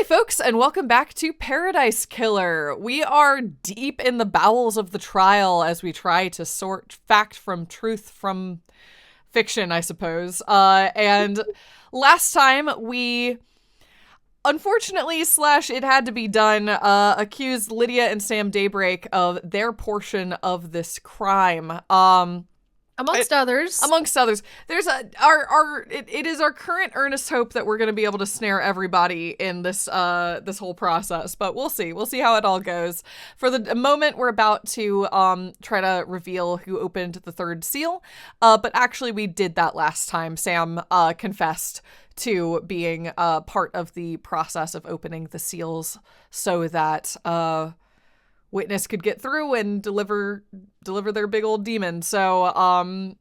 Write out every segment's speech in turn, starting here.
folks, and welcome back to Paradise Killer. We are deep in the bowels of the trial as we try to sort fact from truth from fiction, I suppose. And last time we, unfortunately, it had to be done, accused Lydia and Sam Daybreak of their portion of this crime. Amongst others. There's it is our current earnest hope that we're going to be able to snare everybody in this this whole process, but we'll see how it all goes. For the moment, we're about to try to reveal who opened the third seal, but actually we did that last time. Sam confessed to being part of the process of opening the seals so that Witness could get through and deliver their big old demon. So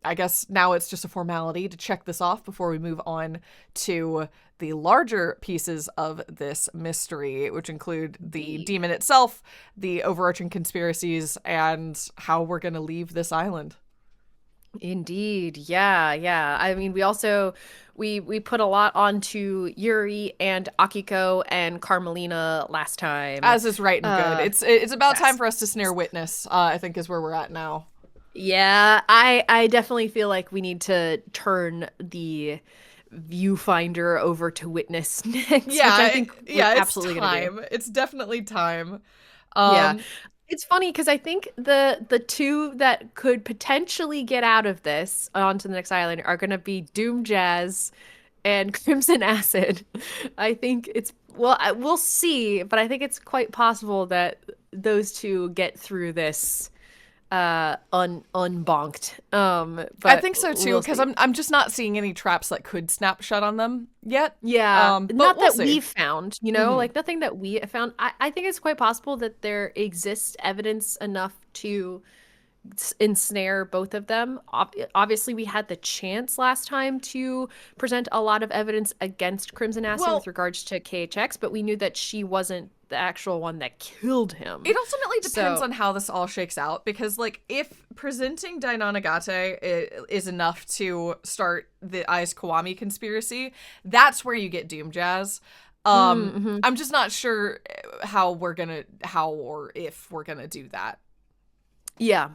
I guess now it's just a formality to check this off before we move on to the larger pieces of this mystery, which include the demon itself, the overarching conspiracies, and how we're going to leave this island. Indeed. Yeah. I mean, we also we put a lot onto Yuri and Akiko and Carmelina last time. As is right and good. It's about time for us to snare Witness, I think is where we're at now. Yeah, I definitely feel like we need to turn the viewfinder over to Witness next. Yeah, which I think we're absolutely it's time. Gonna do. It's definitely time. Yeah. It's funny because I think the two that could potentially get out of this onto the next island are going to be Doom Jazz and Crimson Acid. I think we'll see, but I think it's quite possible that those two get through this unbonked. But I think so too, because I'm just not seeing any traps that could snap shut on them yet. Yeah, but not we'll that see. we've found, like nothing that we have found. I think it's quite possible that there exists evidence enough to ensnare both of them. Obviously, we had the chance last time to present a lot of evidence against Crimson Acid with regards to KHX, but we knew that she wasn't the actual one that killed him. It ultimately depends on how this all shakes out, because if presenting Dainonagate is enough to start the Eyes Kiwami conspiracy, that's where you get Doom Jazz. I'm just not sure how or if we're gonna do that. Yeah.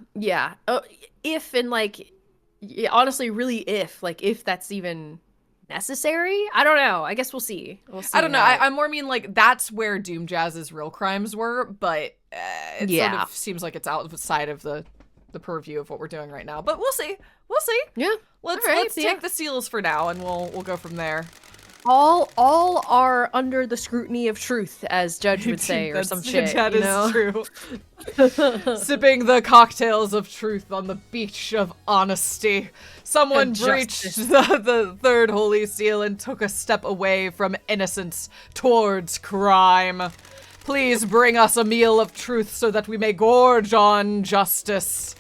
If and honestly, really if that's even necessary. I don't know. I guess we'll see. I don't know. I more mean that's where Doom Jazz's real crimes were, but it sort of seems like it's outside of the purview of what we're doing right now. But we'll see. Yeah. Let's take the seals for now, and we'll go from there. All are under the scrutiny of truth, as Judge would say, or some shit. That is true. Sipping the cocktails of truth on the beach of honesty. Someone breached the third holy seal and took a step away from innocence towards crime. Please bring us a meal of truth so that we may gorge on justice.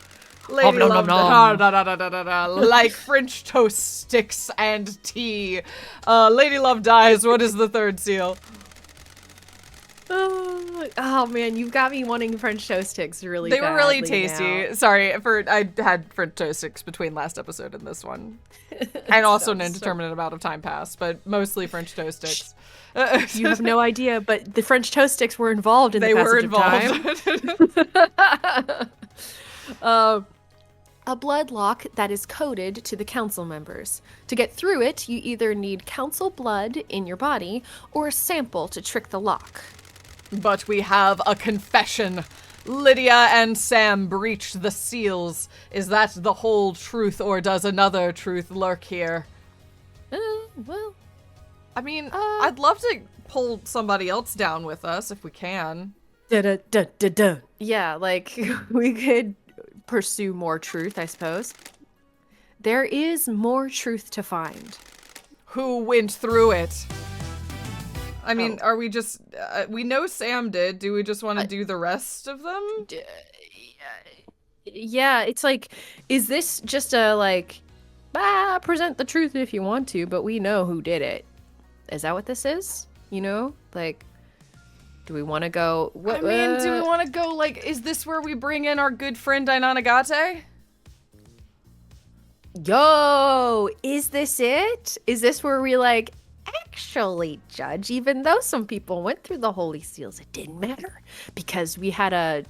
Lady Love, like French toast sticks and tea. Lady Love dies. What is the third seal? Oh man, you've got me wanting French toast sticks really They were really tasty. Now. Sorry, I had French toast sticks between last episode and this one. And also an indeterminate amount of time passed, but mostly French toast sticks. You have no idea, but the French toast sticks were involved in the passage of time. A blood lock that is coded to the council members. To get through it, you either need council blood in your body or a sample to trick the lock. But we have a confession. Lydia and Sam breached the seals. Is that the whole truth, or does another truth lurk here? Well, I mean, I'd love to pull somebody else down with us if we can. Yeah, we could pursue more truth, I suppose. There is more truth to find. Who went through it? I mean, are we just... we know Sam did. Do we just want to do the rest of them? Yeah, it's is this just a, present the truth if you want to, but we know who did it. Is that what this is? Do we want to go... do we want to go, is this where we bring in our good friend Dainonagate? Yo, is this it? Is this where we, Actually, Judge, even though some people went through the Holy Seals, it didn't matter because we had a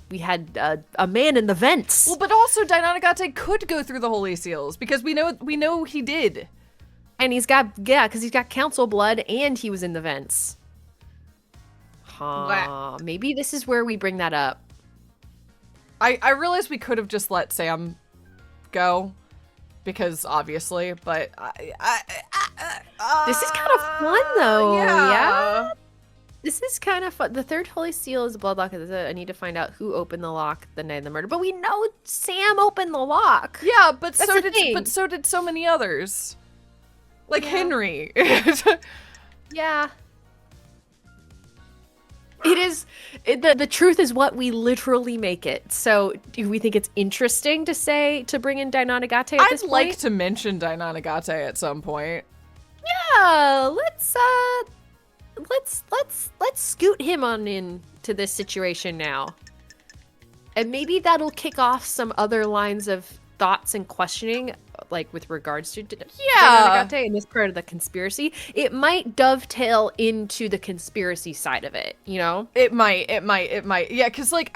man in the vents. Well, but also Dainanagate could go through the Holy Seals because we know he did. And because he's got council blood and he was in the vents. Maybe this is where we bring that up. I realize we could have just let Sam go because obviously, but this is kind of fun though. Yeah. This is kind of fun. The third Holy Seal is a blood lock. I need to find out who opened the lock the night of the murder. But we know Sam opened the lock. Yeah, but That's so did so many others. Like Henry. Yeah. It is, the truth is what we literally make it. So do we think it's interesting to bring in Dainanagate at this point? I'd like to mention Dainanagate at some point. Yeah, let's scoot him on into this situation now. And maybe that'll kick off some other lines of thoughts and questioning, like with regards to Dainanagate and this part of the conspiracy. It might dovetail into the conspiracy side of it, you know? It might. Yeah, because like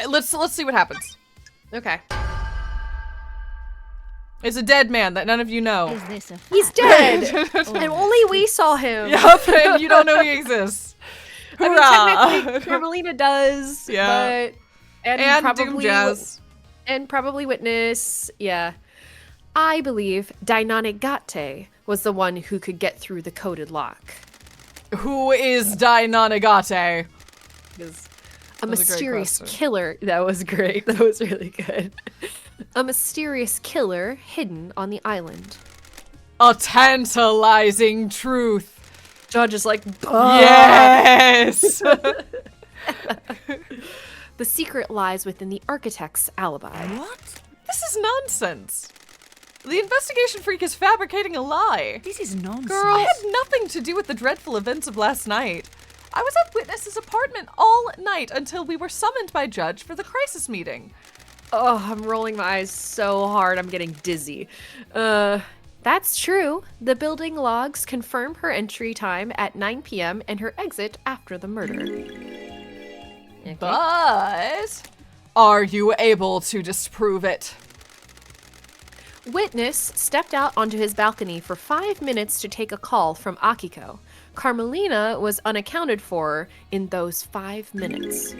let's see what happens. Okay. It's a dead man that none of you know. Is this a fact? He's dead, and only we saw him. Yup, and you don't know he exists. I mean, technically, Carmelina does. Yeah. But, and probably Doom Jazz. And probably Witness. Yeah. I believe Dainanagate was the one who could get through the coded lock. Who is Dainanagate? A mysterious killer. That was great. That was really good. A mysterious killer hidden on the island. A tantalizing truth. Judge is like, yes! The secret lies within the architect's alibi. What? This is nonsense. The investigation freak is fabricating a lie. This is nonsense. Girl, I had nothing to do with the dreadful events of last night. I was at Witness's apartment all night until we were summoned by Judge for the crisis meeting. Oh, I'm rolling my eyes so hard I'm getting dizzy. That's true. The building logs confirm her entry time at 9 p.m. and her exit after the murder. Okay. But are you able to disprove it? Witness stepped out onto his balcony for 5 minutes to take a call from Akiko. Carmelina was unaccounted for in those 5 minutes.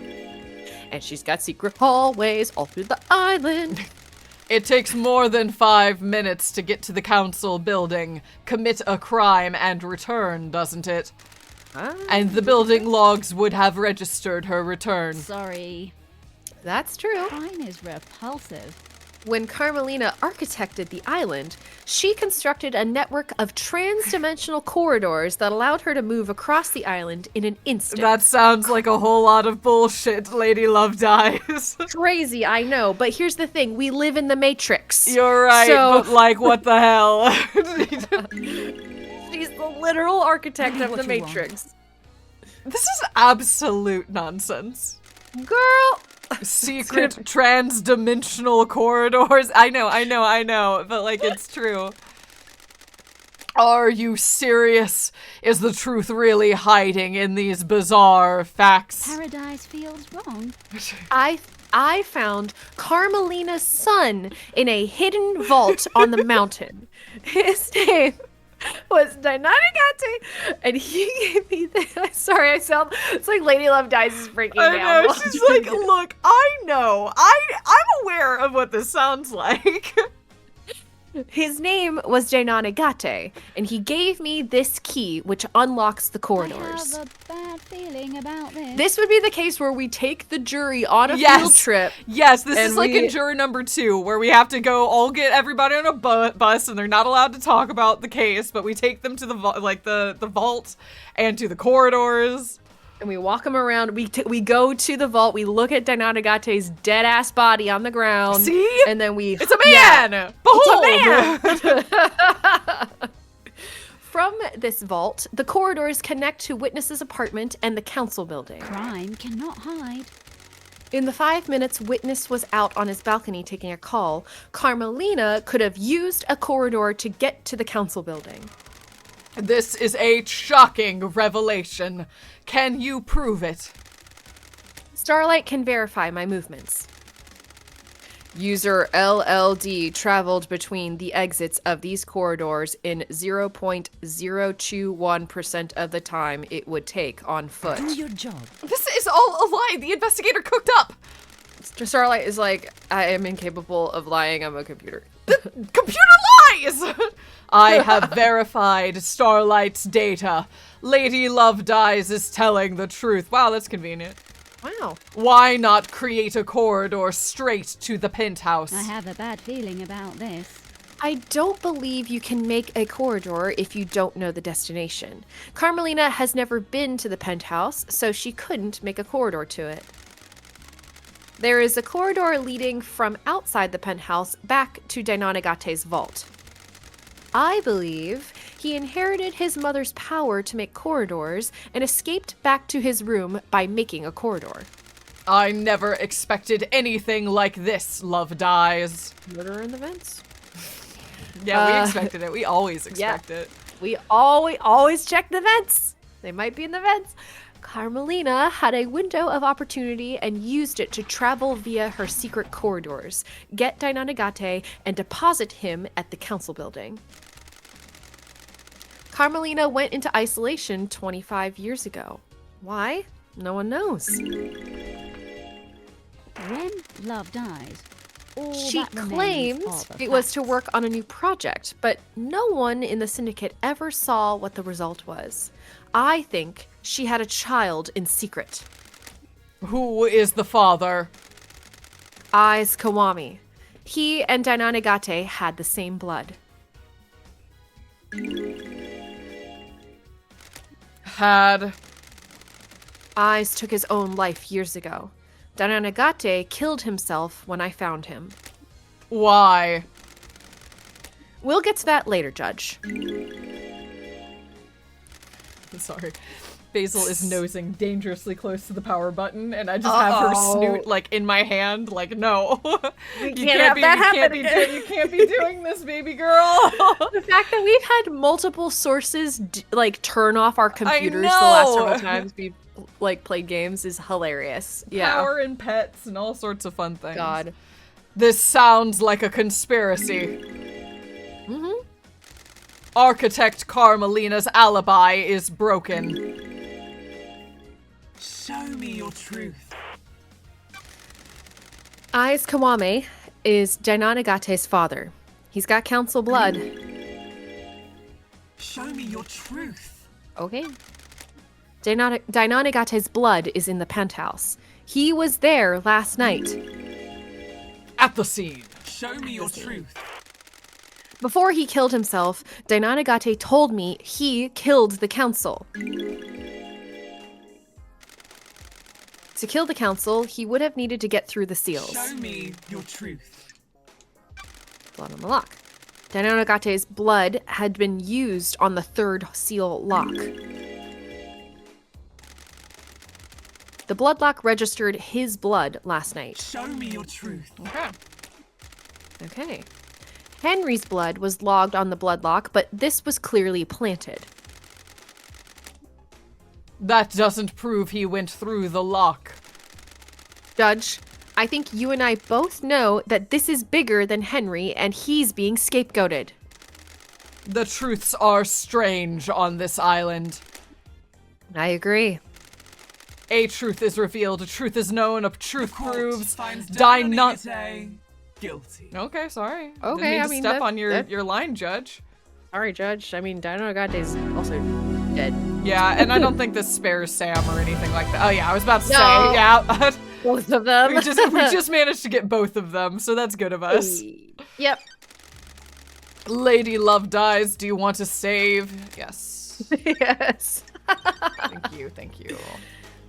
And she's got secret hallways all through the island. It takes more than 5 minutes to get to the council building, commit a crime, and return, doesn't it? And the building logs would have registered her return. Sorry. That's true. Crime is repulsive. When Carmelina architected the island, she constructed a network of trans-dimensional corridors that allowed her to move across the island in an instant. That sounds like a whole lot of bullshit, Lady Love Dies. Crazy, I know, but here's the thing. We live in the Matrix. You're right, but like, what the hell? She's the literal architect of the Matrix. This is absolute nonsense. Girl! Secret trans-dimensional corridors. I know, but like, it's true. Are you serious? Is the truth really hiding in these bizarre facts? Paradise feels wrong. I found Carmelina's son in a hidden vault on the mountain. His name was Dainanagate, and he gave me the. Sorry, I sound. It's like Lady Love Dies is breaking down. I know. She's like, look, I know. I'm aware of what this sounds like. His name was Dainanagate, and he gave me this key, which unlocks the corridors. I have a bad feeling about this. This would be the case where we take the jury on a field trip. Yes, this is like in juror number 2, where we have to go all get everybody on a bus, and they're not allowed to talk about the case, but we take them to the vault and to the corridors. And we walk him around. We go to the vault. We look at Dainanagate's dead ass body on the ground. See? And then we. It's a man. Yeah. Behold. It's a man. From this vault, the corridors connect to Witness's apartment and the council building. Crime cannot hide. In the 5 minutes Witness was out on his balcony taking a call, Carmelina could have used a corridor to get to the council building. This is a shocking revelation. Can you prove it? Starlight can verify my movements. User LLD traveled between the exits of these corridors in 0.021% of the time it would take on foot. Do your job. This is all a lie. The investigator cooked up. Starlight is like, I am incapable of lying. I'm a computer. Computer lies! I have verified Starlight's data. Lady Love Dies is telling the truth. Wow, that's convenient. Wow. Why not create a corridor straight to the penthouse? I have a bad feeling about this. I don't believe you can make a corridor if you don't know the destination. Carmelina has never been to the penthouse, so she couldn't make a corridor to it. There is a corridor leading from outside the penthouse back to Dainonagate's vault. I believe he inherited his mother's power to make corridors and escaped back to his room by making a corridor. I never expected anything like this, Love Dies. Murder in the vents? Yeah, we expected it. We always expect it. We always check the vents. They might be in the vents. Carmelina had a window of opportunity and used it to travel via her secret corridors, get Dainonagate, and deposit him at the council building. Carmelina went into isolation 25 years ago. Why? No one knows. When love dies, all She that remains claimed are the it was to facts. work on a new project, but no one in the syndicate ever saw what the result was. I think she had a child in secret. Who is the father? Ai's Kawami. He and Dainonagate had the same blood. Had. Ai's took his own life years ago. Dainonagate killed himself when I found him. Why? We'll get to that later, Judge. Sorry. Basil is nosing dangerously close to the power button, and I just have her snoot, like, in my hand, like, no. You can't be doing this, baby girl. The fact that we've had multiple sources, turn off our computers the know. last several times we've, played games is hilarious. Yeah. Power and pets and all sorts of fun things. God. This sounds like a conspiracy. Mm-hmm. Architect Carmelina's alibi is broken. Show me your truth. Ai's Kawame is Dainonagate's father. He's got council blood. Show me your truth. Okay. Dainonagate's blood is in the penthouse. He was there last night. At the scene. Show me your truth. Before he killed himself, Dainonagate told me he killed the council. To kill the council, he would have needed to get through the seals. Show me your truth. Blood on the lock. Dainonagate's blood had been used on the third seal lock. The blood lock registered his blood last night. Show me your truth. Okay. Okay. Henry's blood was logged on the blood lock, but this was clearly planted. That doesn't prove he went through the lock. Judge, I think you and I both know that this is bigger than Henry and he's being scapegoated. The truths are strange on this island. I agree. A truth is revealed, a truth is known, a truth Court proves. finds Dainonagate guilty. Okay, sorry. Okay, Didn't mean I to mean, step that- on that- your line, Judge. Sorry, Judge. I mean, Dainonagate's also dead. Yeah, and I don't think this spares Sam or anything like that. Oh yeah, I was about to say, No. yeah. Both of them. we just managed to get both of them, so that's good of us. Yep. Lady Love Dies, do you want to save? Yes. Yes. Thank you, thank you.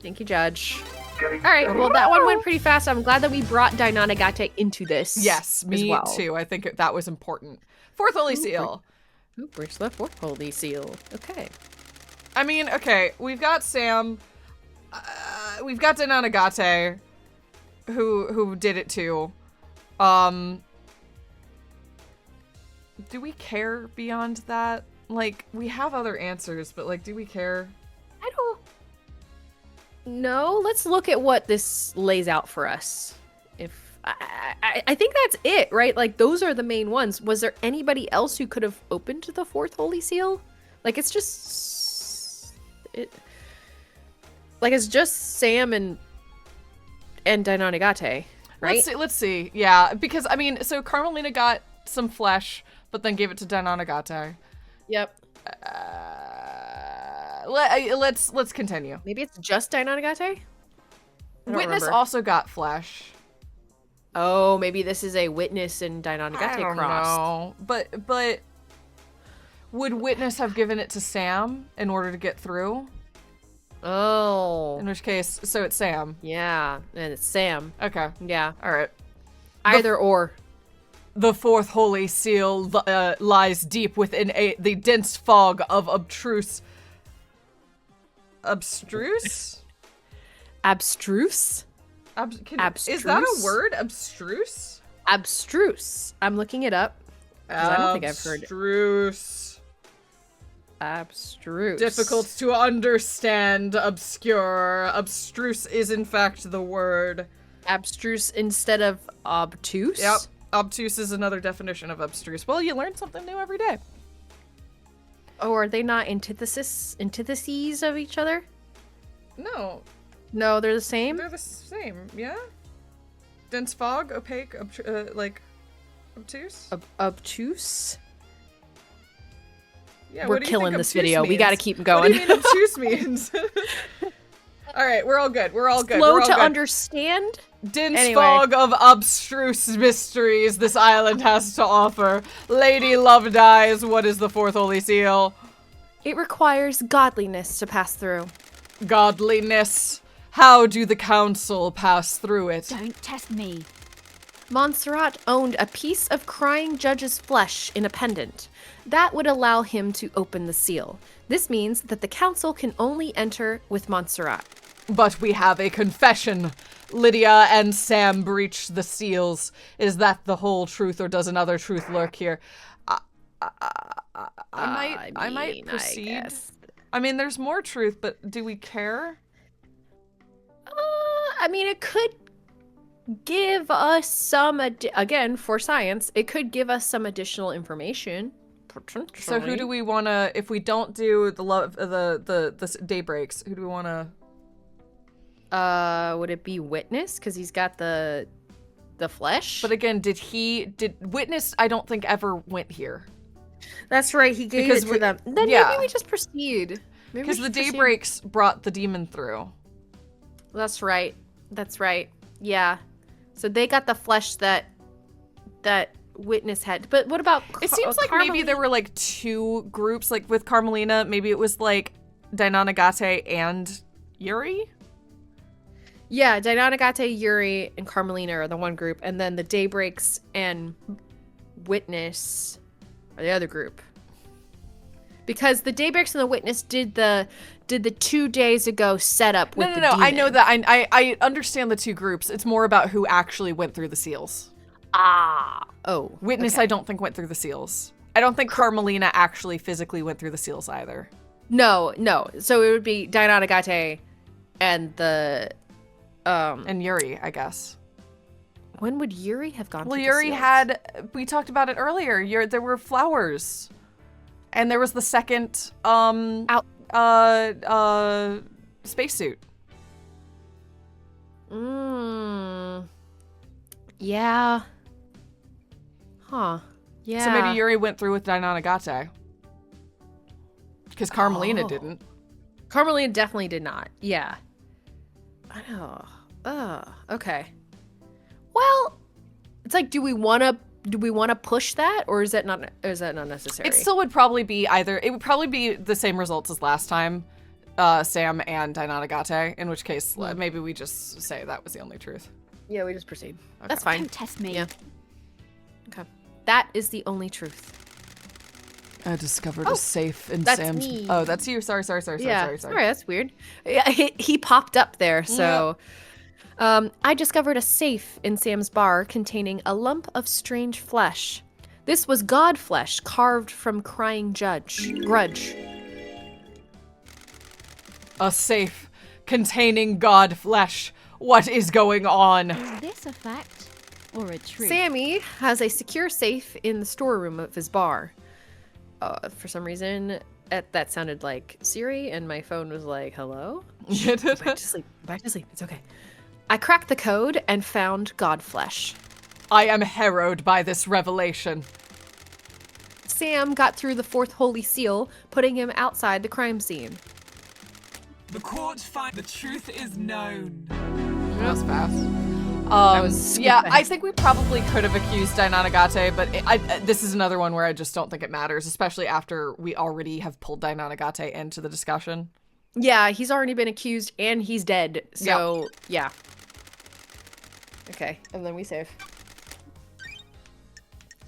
Thank you, Judge. All right, well, that one went pretty fast. I'm glad that we brought Dainonagate into this. Yes, as me well. too. I think that was important. Fourth Holy Seal. Ooh, breaks the fourth holy seal. Okay. I mean, okay, we've got Sam. We've got Dainonagate, who did it too. Do we care beyond that? like, we have other answers, but, like, do we care? I don't know. Let's look at what this lays out for us. I think that's it, right? Like, those are the main ones. Was there anybody else who could have opened the fourth holy seal? Like, it's just it's just Sam and Dainonagate, right? Let's see. Yeah, because I mean, so Carmelina got some flesh, but then gave it to Dainonagate. Yep. Let's continue. Maybe it's just Dainonagate? Witness also got flesh. Oh, maybe this is a Witness and Dainonagate I don't cross. know. But would Witness have given it to Sam in order to get through? Oh. In which case, so it's Sam. Yeah, and it's Sam. Okay. Yeah. All right. Either or. The fourth holy seal lies deep within the dense fog of abstruse. Abstruse? Abstruse? Is that a word? Abstruse? Abstruse. I'm looking it up. I don't think I've heard it. Abstruse. Abstruse. Difficult to understand. Obscure. Abstruse is in fact the word. Abstruse instead of obtuse? Yep. Obtuse is another definition of abstruse. Well, you learn something new every day. Oh, are they not antitheses of each other? No. No, they're the same? They're the same, yeah? Dense fog, opaque, obtuse? Obtuse? Yeah, we're what do you killing think this obtuse video. means? We gotta keep going. What do you mean obtuse means? Alright, we're all good. We're all good. Slow we're all to good. understand? Dense Anyway. fog of abstruse mysteries this island has to offer. Lady Love dies. What is the fourth holy seal? It requires godliness to pass through. Godliness. How do the council pass through it? Don't test me. Montserrat owned a piece of crying judge's flesh in a pendant. That would allow him to open the seal. This means that the council can only enter with Montserrat. But we have a confession. Lydia and Sam breached the seals. Is that the whole truth, or does another truth lurk here? I might proceed. I mean, there's more truth, but do we care? I mean, it could give us some, again, for science, it could give us some additional information. So who do we want to, if we don't do the daybreaks, who do we want to? Would it be Witness? Because he's got the flesh? But again, did Witness, I don't think ever went here. That's right, he gave it to them. Then maybe we just proceed. Because the daybreaks brought the demon through. That's right. That's right. Yeah. So they got the flesh that Witness had. But what about It seems like maybe there were like two groups, like with Carmelina, maybe it was like Dainonagate and Yuri? Yeah, Dainonagate, Yuri, and Carmelina are the one group, and then the Daybreaks and Witness are the other group. Because the Daybreaks and the Witness did the 2 days ago setup with the demon. I know that. I understand the two groups. It's more about who actually went through the seals. Oh. Witness, okay. I don't think went through the seals. I don't think Carmelina actually physically went through the seals either. No. So it would be Dainonagate and the and Yuri, I guess. When would Yuri have gone? Well, through Yuri the seals? had. We talked about it earlier. There were flowers, and there was the second spacesuit. Yeah. Huh. Yeah. So maybe Yuri went through with Dainonagate. Because Carmelina didn't. Carmelina definitely did not. Yeah. Okay. Well, it's like, do we want to push that, or is that not necessary? It still would probably be either. It would probably be the same results as last time, Sam and Dainonagate. In which case, maybe we just say that was the only truth. Yeah, we just proceed. Okay. That's fine. Don't test me. Yeah. Okay. That is the only truth. I discovered a safe in that's Sam's. me. Oh, that's you. Sorry. Yeah. Sorry, that's weird. Yeah, he popped up there. So, I discovered a safe in Sam's bar containing a lump of strange flesh. This was god flesh carved from crying grudge. A safe containing god flesh. What is going on? Is this a fact or a truth? Sammy has a secure safe in the storeroom of his bar. For some reason, that sounded like Siri, and my phone was like, hello? Go back to sleep. Back to sleep. It's okay. I cracked the code and found god flesh. I am harrowed by this revelation. Sam got through the fourth holy seal, putting him outside the crime scene. The court find the truth is known. That was fast. was so yeah, fast. I think we probably could have accused Dainanagate, but this is another one where I just don't think it matters, especially after we already have pulled Dainanagate into the discussion. Yeah, he's already been accused and he's dead. So, yeah. Okay, and then we save.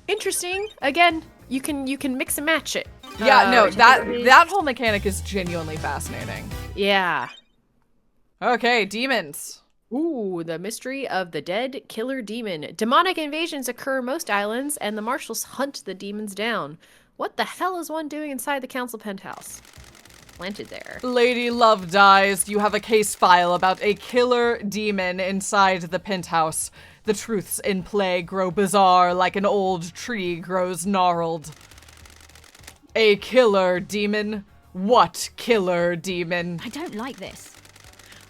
Interesting. Again, you can mix and match it. Yeah, no, typically- that whole mechanic is genuinely fascinating. Yeah. Okay, demons. Ooh, the mystery of the dead killer demon. Demonic invasions occur most islands, and the marshals hunt the demons down. What the hell is one doing inside the council penthouse? Planted there. Lady Love dies. You have a case file about a killer demon inside the penthouse. The truths in play grow bizarre like an old tree grows gnarled. A killer demon? What killer demon? I don't like this.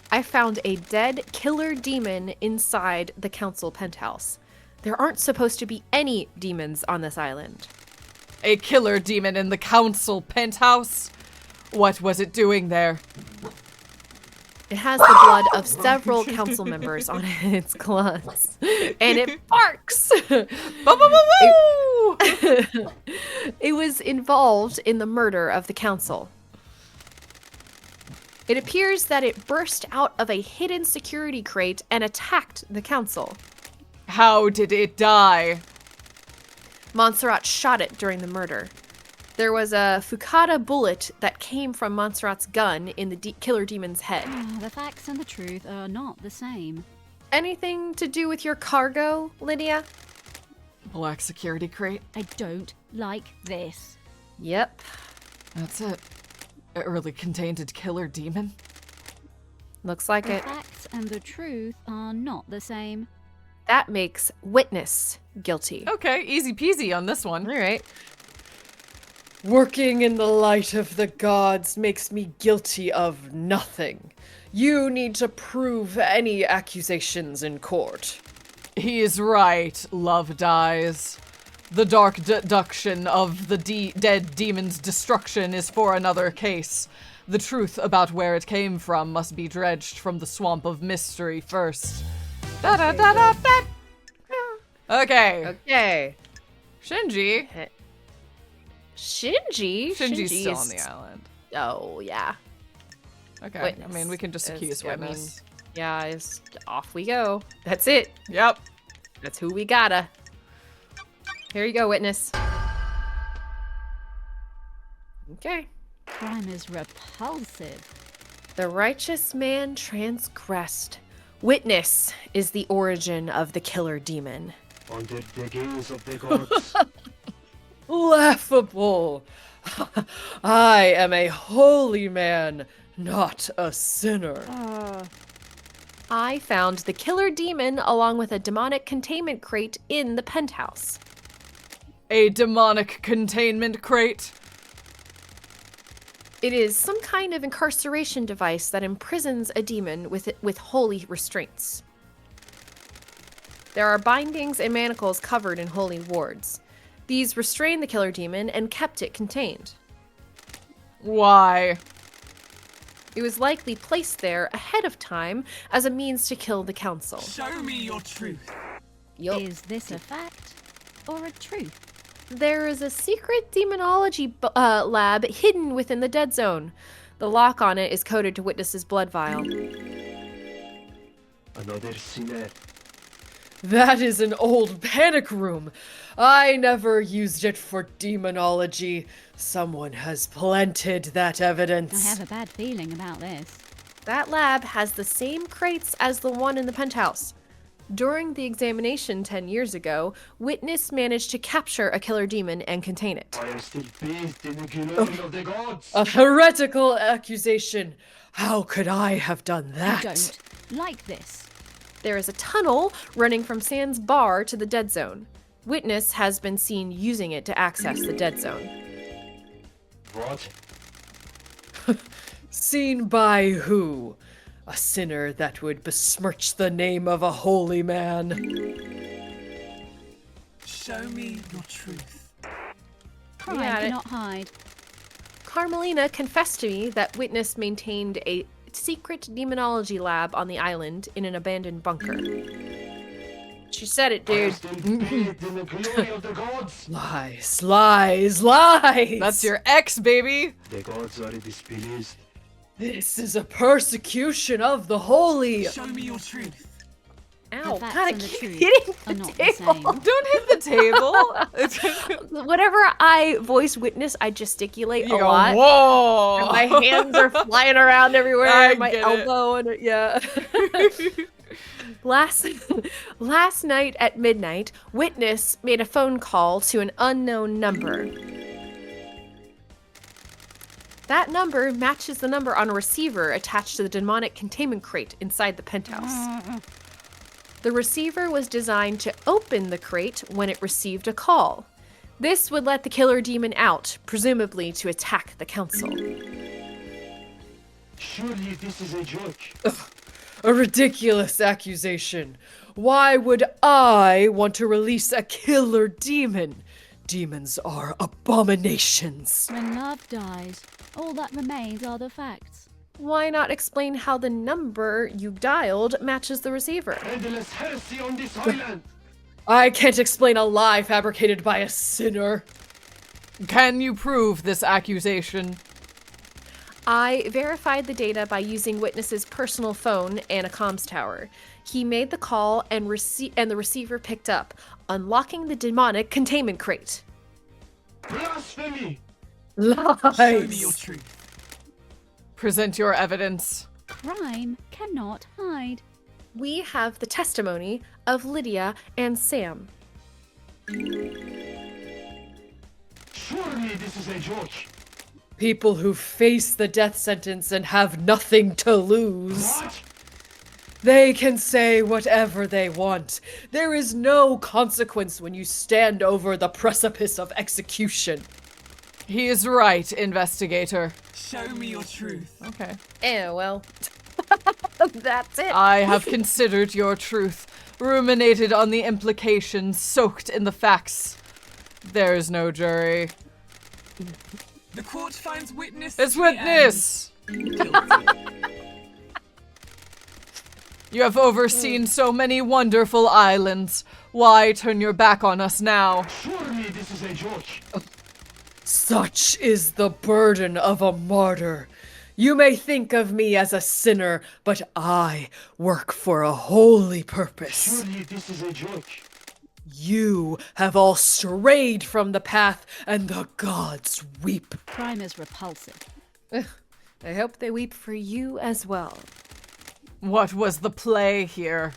I found a dead killer demon inside the council penthouse. There aren't supposed to be any demons on this island. A killer demon in the council penthouse? What was it doing there? It has the blood of several council members on its claws. And it barks! Boo-boo-boo-boo! It was involved in the murder of the council. It appears that it burst out of a hidden security crate and attacked the council. How did it die? Montserrat shot it during the murder. There was a Fukada bullet that came from Montserrat's gun in the killer demon's head. The facts and the truth are not the same. Anything to do with your cargo, Lydia? Black security crate? I don't like this. Yep. That's it. It really contained a killer demon? Looks like The it. facts and the truth are not the same. That makes witness guilty. Okay, easy peasy on this one. All right. Working in the light of the gods makes me guilty of nothing. You need to prove any accusations in court. He is right, Love dies. The dark deduction of the dead demon's destruction is for another case. The truth about where it came from must be dredged from the swamp of mystery first. Da-da-da-da-da. Okay. Okay. Shinji. Shinji? Shinji's still is- on the island. Oh, yeah. Okay. Witness. I mean, we can just accuse I mean, witness. yeah, it's off we go. That's it. Yep. That's who we gotta. Here you go, witness. Okay. Crime is repulsive. The righteous man transgressed. Witness is the origin of the killer demon. Under the gaze of the gods. Laughable. I am a holy man, not a sinner. I found the killer demon along with a demonic containment crate in the penthouse. A demonic containment crate. It is some kind of incarceration device that imprisons a demon with holy restraints. There are bindings and manacles covered in holy wards. These restrain the killer demon and kept it contained. Why? It was likely placed there ahead of time as a means to kill the council. Show me your truth. Yup. Is this a fact or a truth? There is a secret demonology lab hidden within the dead zone. The lock on it is coded to Witness's blood vial. Another sinner. That is an old panic room. I never used it for demonology. Someone has planted that I evidence. have a bad feeling about this. That lab has the same crates as the one in the penthouse. During the examination 10 years ago, Witness managed to capture a killer demon and contain it. I am still bathed in the glory of the gods. A heretical accusation. How could I have done I that? don't like this. There is a tunnel running from Sand's bar to the dead zone. Witness has been seen using it to access the dead zone. What? Seen by who? A sinner that would besmirch the name of a holy man. Show me your truth. Crime got it. cannot hide. Carmelina confessed to me that Witness maintained a secret demonology lab on the island in an abandoned bunker. She said it, I am dude. still bathed in the glory of the gods. Lies, lies, lies! That's your ex, baby. The gods are displeased. This is a persecution of the holy! Show me your truth. Ow, The facts God, I and the keep truth hitting are the not the table. same. Don't hit the table. Whenever I voice Witness, I gesticulate You a go, lot. whoa. My hands are flying around everywhere. I My get it. elbow and yeah. Last night at midnight, Witness made a phone call to an unknown number. That number matches the number on a receiver attached to the demonic containment crate inside the penthouse. The receiver was designed to open the crate when it received a call. This would let the killer demon out, presumably to attack the council. Surely this is a joke. A ridiculous accusation. Why would I want to release a killer demon? Demons are abominations. When love dies, all that remains are the facts. Why not explain how the number you dialed matches the receiver? Endless heresy on this island. I can't explain a lie fabricated by a sinner. Can you prove this accusation? I verified the data by using Witness's personal phone and a comms tower. He made the call and the receiver picked up, unlocking the demonic containment crate. Blasphemy. Show me your Lies. truth. Present your evidence. Crime cannot hide. We have the testimony of Lydia and Sam. Surely this is a joke. People who face the death sentence and have nothing to lose. What? They can say whatever they want. There is no consequence when you stand over the precipice of execution. He is right, investigator. Show me your truth. Okay. Well. That's it. I have considered your truth, ruminated on the implications, soaked in the facts. There is no jury. The court finds witness. It's to the end witness! guilty. You have overseen so many wonderful islands. Why turn your back on us now? Surely this is a joke. Such is the burden of a martyr. You may think of me as a sinner, but I work for a holy purpose. Surely this is a joke. You have all strayed from the path, and the gods weep. Crime is repulsive. I hope they weep for you as well. What was the play here?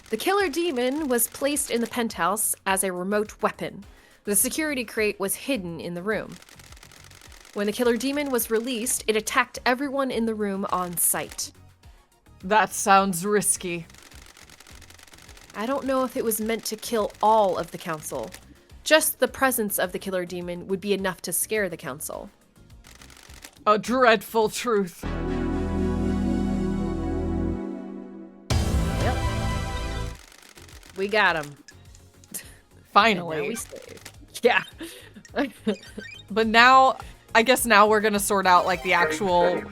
The killer demon was placed in the penthouse as a remote weapon. The security crate was hidden in the room. When the killer demon was released, it attacked everyone in the room on sight. That sounds risky. I don't know if it was meant to kill all of the council. Just the presence of the killer demon would be enough to scare the council. A dreadful truth. We got him. Finally. Now we save. Yeah. But now, I guess now we're gonna sort out like the actual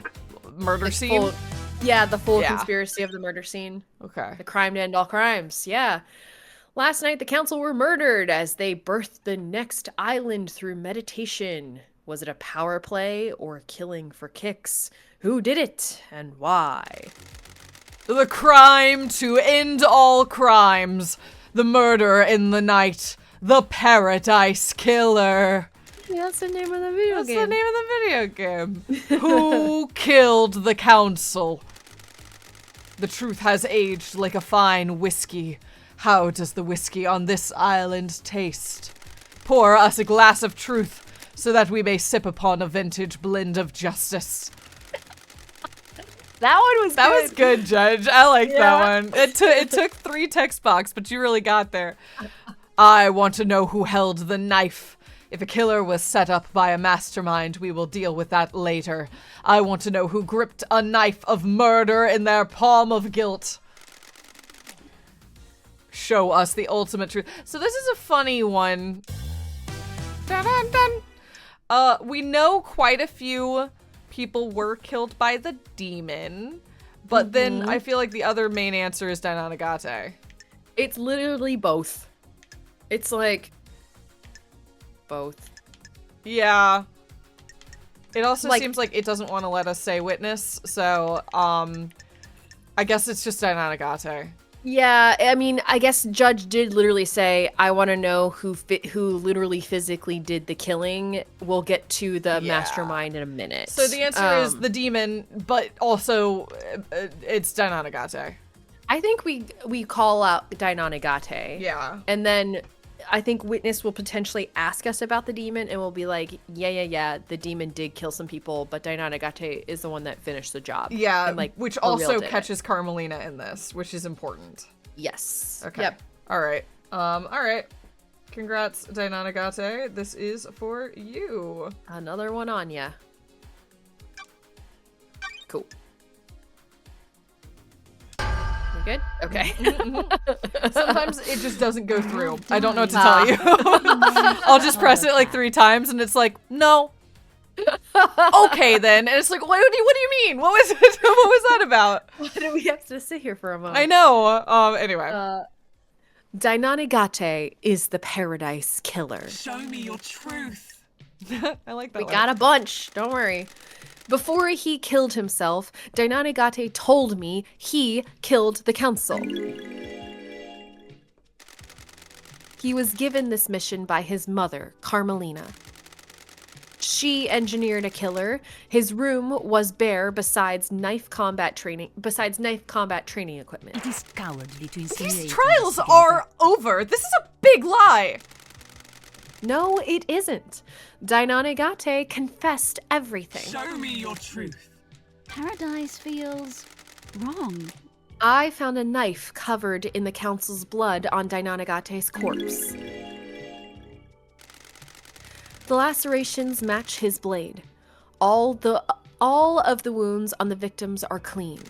murder scene. The full Yeah. conspiracy of the murder scene. Okay. The crime to end all crimes. Yeah. Last night, the council were murdered as they birthed the next island through meditation. Was it a power play or a killing for kicks? Who did it and why? The crime to end all crimes. The murder in the night. The Paradise Killer. Yeah, that's the name of the video That's game. the name of the video game. Who killed the council? The truth has aged like a fine whiskey. How does the whiskey on this island taste? Pour us a glass of truth so that we may sip upon a vintage blend of justice. That one was That good. was good, Judge. I like that one. It took 3 text box, but you really got there. I want to know who held the knife. If a killer was set up by a mastermind, we will deal with that later. I want to know who gripped a knife of murder in their palm of guilt. Show us the ultimate truth. So this is a funny one. Dun, dun, dun. We know quite a few people were killed by the demon, but then I feel like the other main answer is Dainanagate. It's literally both. It's like both. Yeah. It also Like- seems like it doesn't want to let us say witness, so I guess it's just Dainanagate. Yeah, I mean, I guess Judge did literally say, "I want to know who literally physically did the killing." We'll get to the mastermind in a minute. So the answer is the demon, but also it's Dainanagate. I think we call out Dainanagate. Yeah. And then I think witness will potentially ask us about the demon, and we'll be like, yeah, the demon did kill some people, but Dainanagate is the one that finished the job. Yeah, and, like, which for real also did it. catches Carmelina in this, which is important. Yes. Okay. Yep. All right. All right. Congrats, Dainanagate. This is for you. Another one on ya. Cool. You good? Okay. Sometimes it just doesn't go through. I don't know what to tell you. I'll just press it like 3 times and it's like, no. Okay then. And it's like, what do you mean? What was it? What was that about? Why do we have to sit here for a moment? I know. Anyway. Dainanagate is the paradise killer. Show me your truth. I like that We one. got a bunch. Don't worry. Before he killed himself, Dainanagate told me he killed the council. He was given this mission by his mother, Carmelina. She engineered a killer. His room was bare besides knife combat training equipment. It is cowardly to insinuate. These trials are over. This is a big lie. No, it isn't. Dainanagate confessed everything. Show me your truth. Paradise feels wrong. I found a knife covered in the council's blood on Dainanagate's corpse. The lacerations match his blade. All of the wounds on the victims are clean.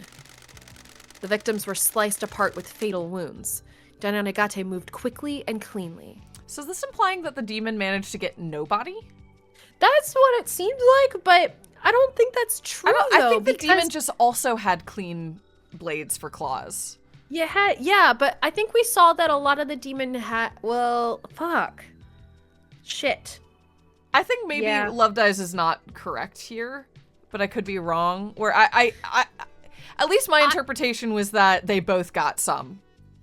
The victims were sliced apart with fatal wounds. Dainanagate moved quickly and cleanly. So is this implying that the demon managed to get nobody? That's what it seems like, but I don't think that's true. I think the demon just also had clean blades for claws. Yeah, but I think we saw that a lot of the demon had. Well, fuck. Shit. I think maybe Yeah. Love Dies is not correct here, but I could be wrong. Where I at least my interpretation was that they both got some.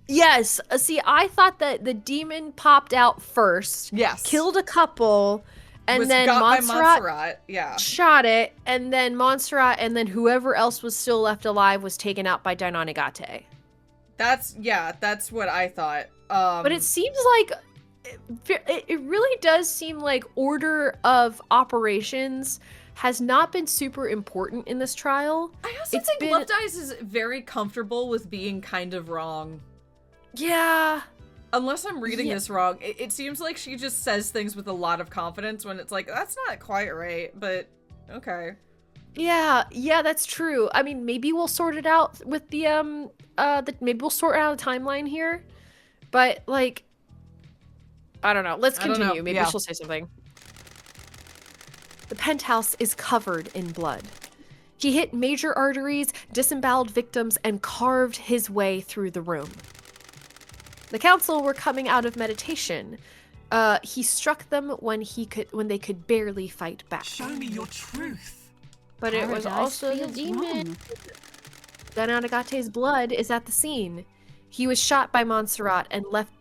Yes. See, I thought that the demon popped out first. Yes. Killed a couple, and Was then got by Montserrat Montserrat. Yeah. shot it, and then Montserrat, and then whoever else was still left alive was taken out by Dainanagate. That's what I thought. But it seems like it really does seem like order of operations has not been super important in this trial. I also it's think been- Love Dies is very comfortable with being kind of wrong. Yeah. Unless I'm reading Yeah. this wrong, it seems like she just says things with a lot of confidence when it's like, that's not quite right, but okay. Yeah, that's true. I mean, maybe we'll sort it out with the maybe we'll sort out a timeline here. But like I don't know. Let's I don't continue. know. Maybe Yeah. she'll say something. The penthouse is covered in blood. He hit major arteries, disemboweled victims, and carved his way through the room. The council were coming out of meditation. He struck them when they could barely fight back. Show me your truth. But it was Paradise also the feels demon. wrong. Dainanagate's blood is at the scene. He was shot by Montserrat and left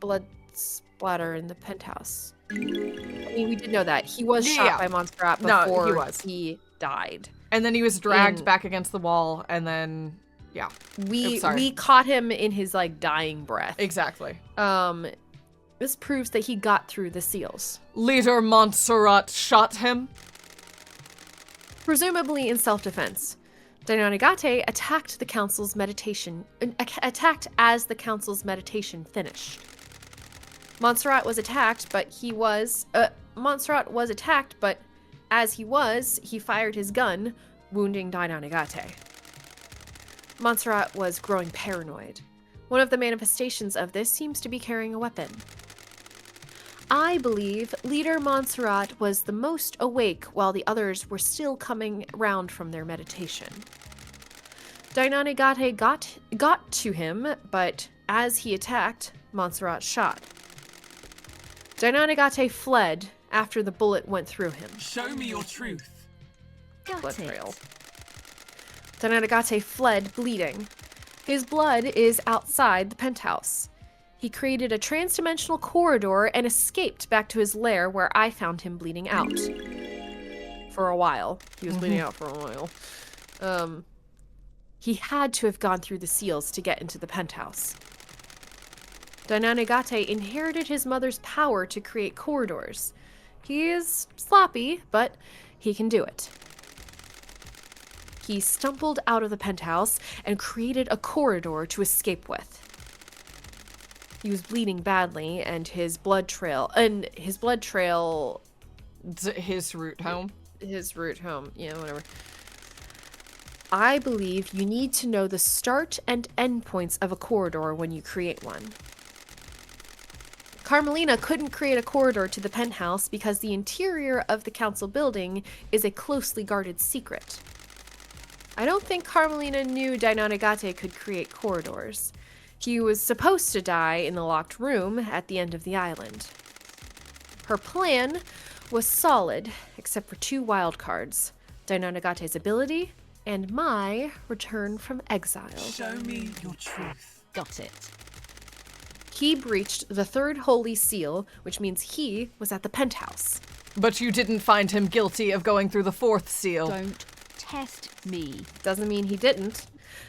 blood splatter in the penthouse. I mean, we did know that. He was Yeah. shot by Montserrat No, he before was. he died. And then he was dragged In- back against the wall, and then Yeah. We caught him in his like dying breath. Exactly. This proves that he got through the seals. Leader Montserrat shot him. Presumably in self-defense. Dainonagate attacked as the council's meditation finished. Montserrat was attacked, but as he fired his gun, wounding Dainonagate. Montserrat was growing paranoid. One of the manifestations of this seems to be carrying a weapon. I believe Leader Montserrat was the most awake while the others were still coming round from their meditation. Dainonagate got to him, but as he attacked, Montserrat shot. Dainonagate fled after the bullet went through him. Show me your truth. Got Blood it. trail. Dainonagate fled bleeding. His blood is outside the penthouse. He created a trans-dimensional corridor and escaped back to his lair where I found him bleeding out. For a while. He was bleeding out for a while. He had to have gone through the seals to get into the penthouse. Dainonagate inherited his mother's power to create corridors. He is sloppy, but he can do it. He stumbled out of the penthouse and created a corridor to escape with. He was bleeding badly, and his blood trail, His route home. yeah, whatever. I believe you need to know the start and end points of a corridor when you create one. Carmelina couldn't create a corridor to the penthouse because the interior of the council building is a closely guarded secret. I don't think Carmelina knew Dainonagate could create corridors. He was supposed to die in the locked room at the end of the island. Her plan was solid, except for 2 wild cards: Dainonagate's ability and my return from exile. Show me your truth. Got it. He breached the 3rd holy seal, which means he was at the penthouse. But you didn't find him guilty of going through the 4th seal. Don't test me. Doesn't mean he didn't.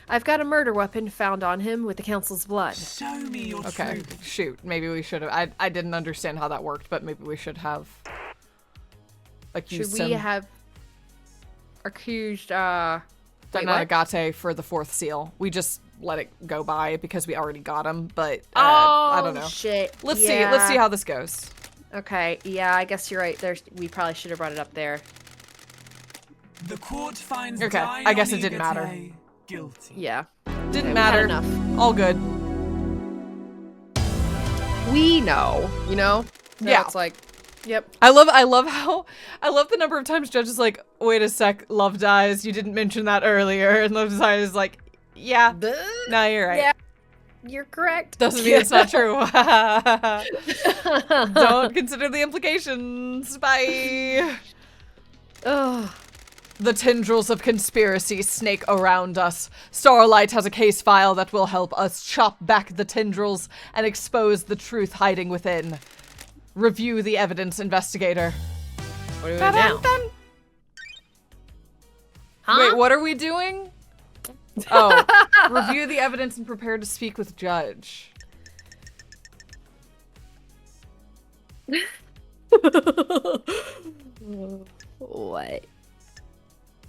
I've got a murder weapon found on him with the council's blood. Show me your Okay, truth. shoot. Maybe we should have. I didn't understand how that worked, but maybe we should have. Like, Should used we some have accused, wait, what? Dainonagate for the 4th seal. We just let it go by because we already got him, but I don't know. Shit. Let's see how this goes. Okay, yeah, I guess you're right. We probably should have brought it up there. The court finds Okay, I guess it didn't matter. Dainonagate guilty. Yeah. Didn't We matter. had enough. All good. We know, you know? So Yeah. It's like, yep. I love the number of times Judge is like, wait a sec, Love dies. You didn't mention that earlier, and Love dies is like, yeah, no, you're right. Yeah. You're correct. Doesn't mean it's not true. Don't consider the implications. Bye. Ugh. The tendrils of conspiracy snake around us. Starlight has a case file that will help us chop back the tendrils and expose the truth hiding within. Review the evidence, investigator. What are we doing now? Huh? Wait, what are we doing? Oh, review the evidence and prepare to speak with judge. What?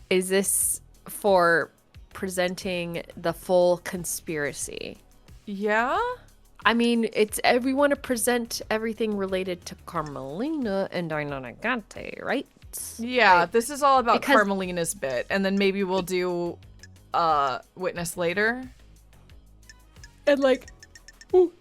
Is this for presenting the full conspiracy? Yeah? I mean, we want to present everything related to Carmelina and Dainonagate, right? Yeah, this is all about because- Carmelina's bit, and then maybe we'll do witness later. And like,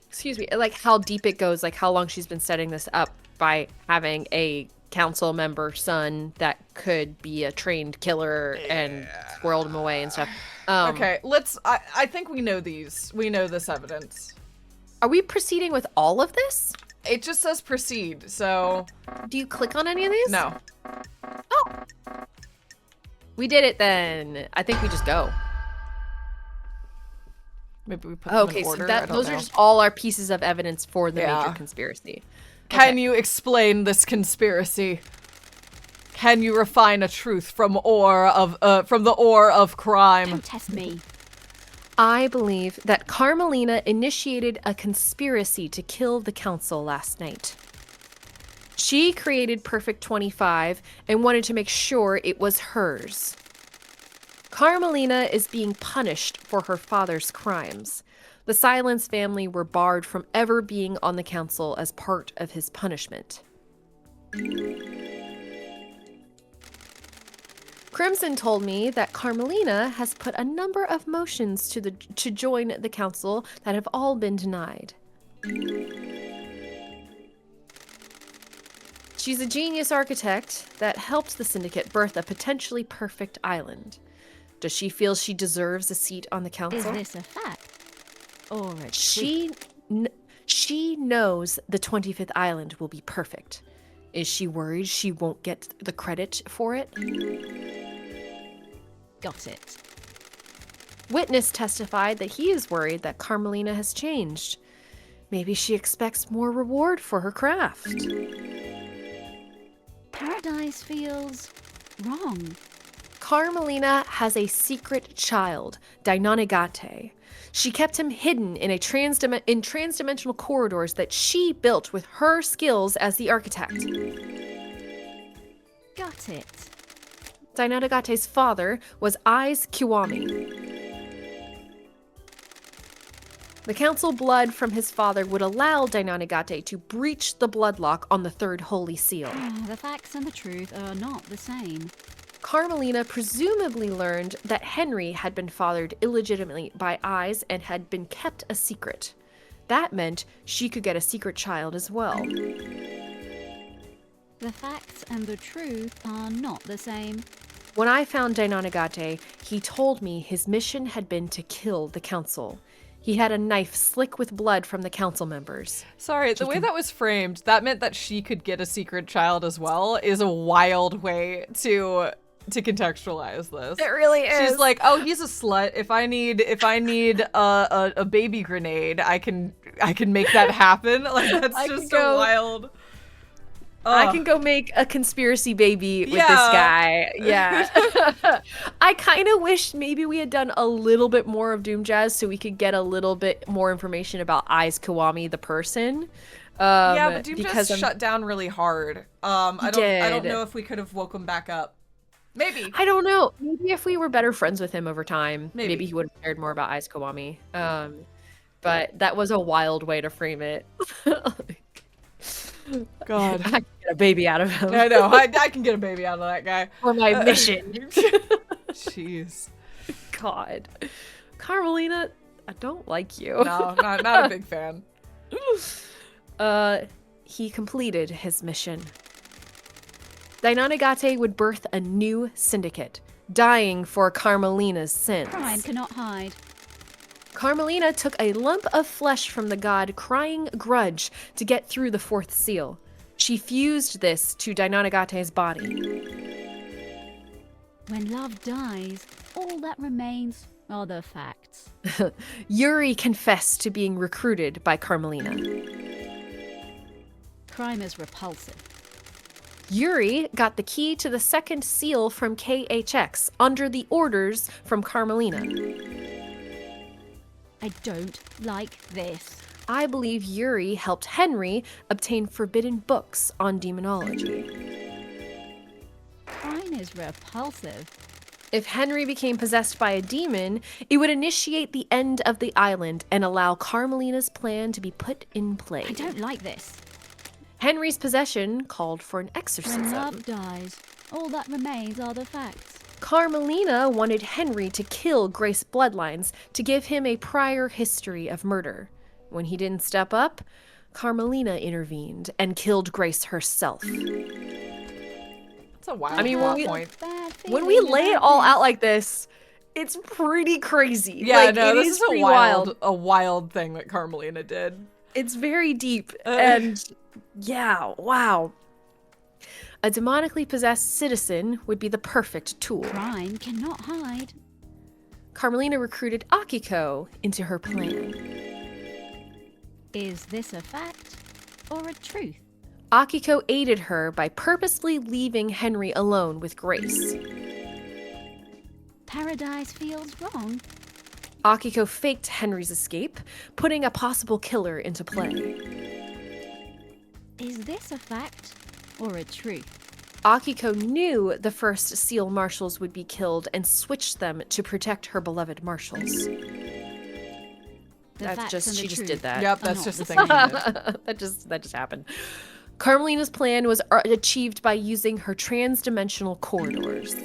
excuse me, like how deep it goes, like how long she's been setting this up by having a council member son that could be a trained killer and squirreled him away and stuff. Okay, I think we know these. We know this evidence. Are we proceeding with all of this? It just says proceed, so Do you click on any of these? no. Oh. We did it then. I think we just go. Maybe we put them Okay, in so order. I don't those know. are just all our pieces of evidence for the Yeah. major conspiracy. Can you explain this conspiracy? Can you refine a truth from the ore of crime? Don't test me. I believe that Carmelina initiated a conspiracy to kill the council last night. She created Perfect 25 and wanted to make sure it was hers. Carmelina is being punished for her father's crimes. The Silence family were barred from ever being on the council as part of his punishment. Crimson told me that Carmelina has put a number of motions to join the council that have all been denied. She's a genius architect that helped the Syndicate birth a potentially perfect island. Does she feel she deserves a seat on the council? Is this a fact? Or a She knows the 25th island will be perfect. Is she worried she won't get the credit for it? Got it. Witness testified that he is worried that Carmelina has changed. Maybe she expects more reward for her craft. Paradise feels wrong. Carmelina has a secret child, Dainonegate. She kept him hidden in transdimensional corridors that she built with her skills as the architect. Got it. Dainonegate's father was Aiz Kiwami. The council blood from his father would allow Dainonegate to breach the bloodlock on the third holy seal. The facts and the truth are not the same. Carmelina presumably learned that Henry had been fathered illegitimately by Aiz and had been kept a secret. That meant she could get a secret child as well. The facts and the truth are not the same. When I found Dainonegate, he told me his mission had been to kill the council. He had a knife slick with blood from the council members. Sorry, the way that was framed, that meant that she could get a secret child as well, is a wild way to contextualize this. It really is. She's like, oh, he's a slut. If I need a baby grenade, I can make that happen. Like, that's just a wild. I can go make a conspiracy baby with this guy. Yeah. I kind of wish maybe we had done a little bit more of Doom Jazz so we could get a little bit more information about Aiz Kiwami, the person. Yeah, but Doom Jazz shut down really hard. I don't know if we could have woke him back up. Maybe. I don't know. Maybe if we were better friends with him over time, maybe he would have cared more about Aiz Kiwami. But that was a wild way to frame it. God. I can get a baby out of him. I know. I can get a baby out of that guy. For my mission. Jeez. God. Carmelina, I don't like you. No, not a big fan. He completed his mission. Dainonegate would birth a new syndicate, dying for Carmelina's sins. Crime cannot hide. Carmelina took a lump of flesh from the god Crying Grudge to get through the fourth seal. She fused this to Dainonegate's body. When love dies, all that remains are the facts. Yuri confessed to being recruited by Carmelina. Crime is repulsive. Yuri got the key to the second seal from KHX under the orders from Carmelina. I don't like this. I believe Yuri helped Henry obtain forbidden books on demonology. Crime is repulsive. If Henry became possessed by a demon, it would initiate the end of the island and allow Carmelina's plan to be put in play. I don't like this. Henry's possession called for an When exorcism. love dies, all that remains are the facts. Carmelina wanted Henry to kill Grace Bloodlines to give him a prior history of murder. When he didn't step up, Carmelina intervened and killed Grace herself. That's a wild point. When we lay it all out like this, it's pretty crazy. Yeah, like, no, it this is pretty a wild thing that Carmelina did. It's very deep, and yeah, wow. A demonically possessed citizen would be the perfect tool. Crime cannot hide. Carmelina recruited Akiko into her plan. Is this a fact or a truth? Akiko aided her by purposely leaving Henry alone with Grace. Paradise feels wrong. Akiko faked Henry's escape, putting a possible killer into play. Is this a fact or a truth? Akiko knew the first seal marshals would be killed and switched them to protect her beloved marshals. The That's facts just and the she just truth did that. Yep, are that's not just the the thing she same. did. that just happened. Carmelina's plan was achieved by using her trans-dimensional corridors.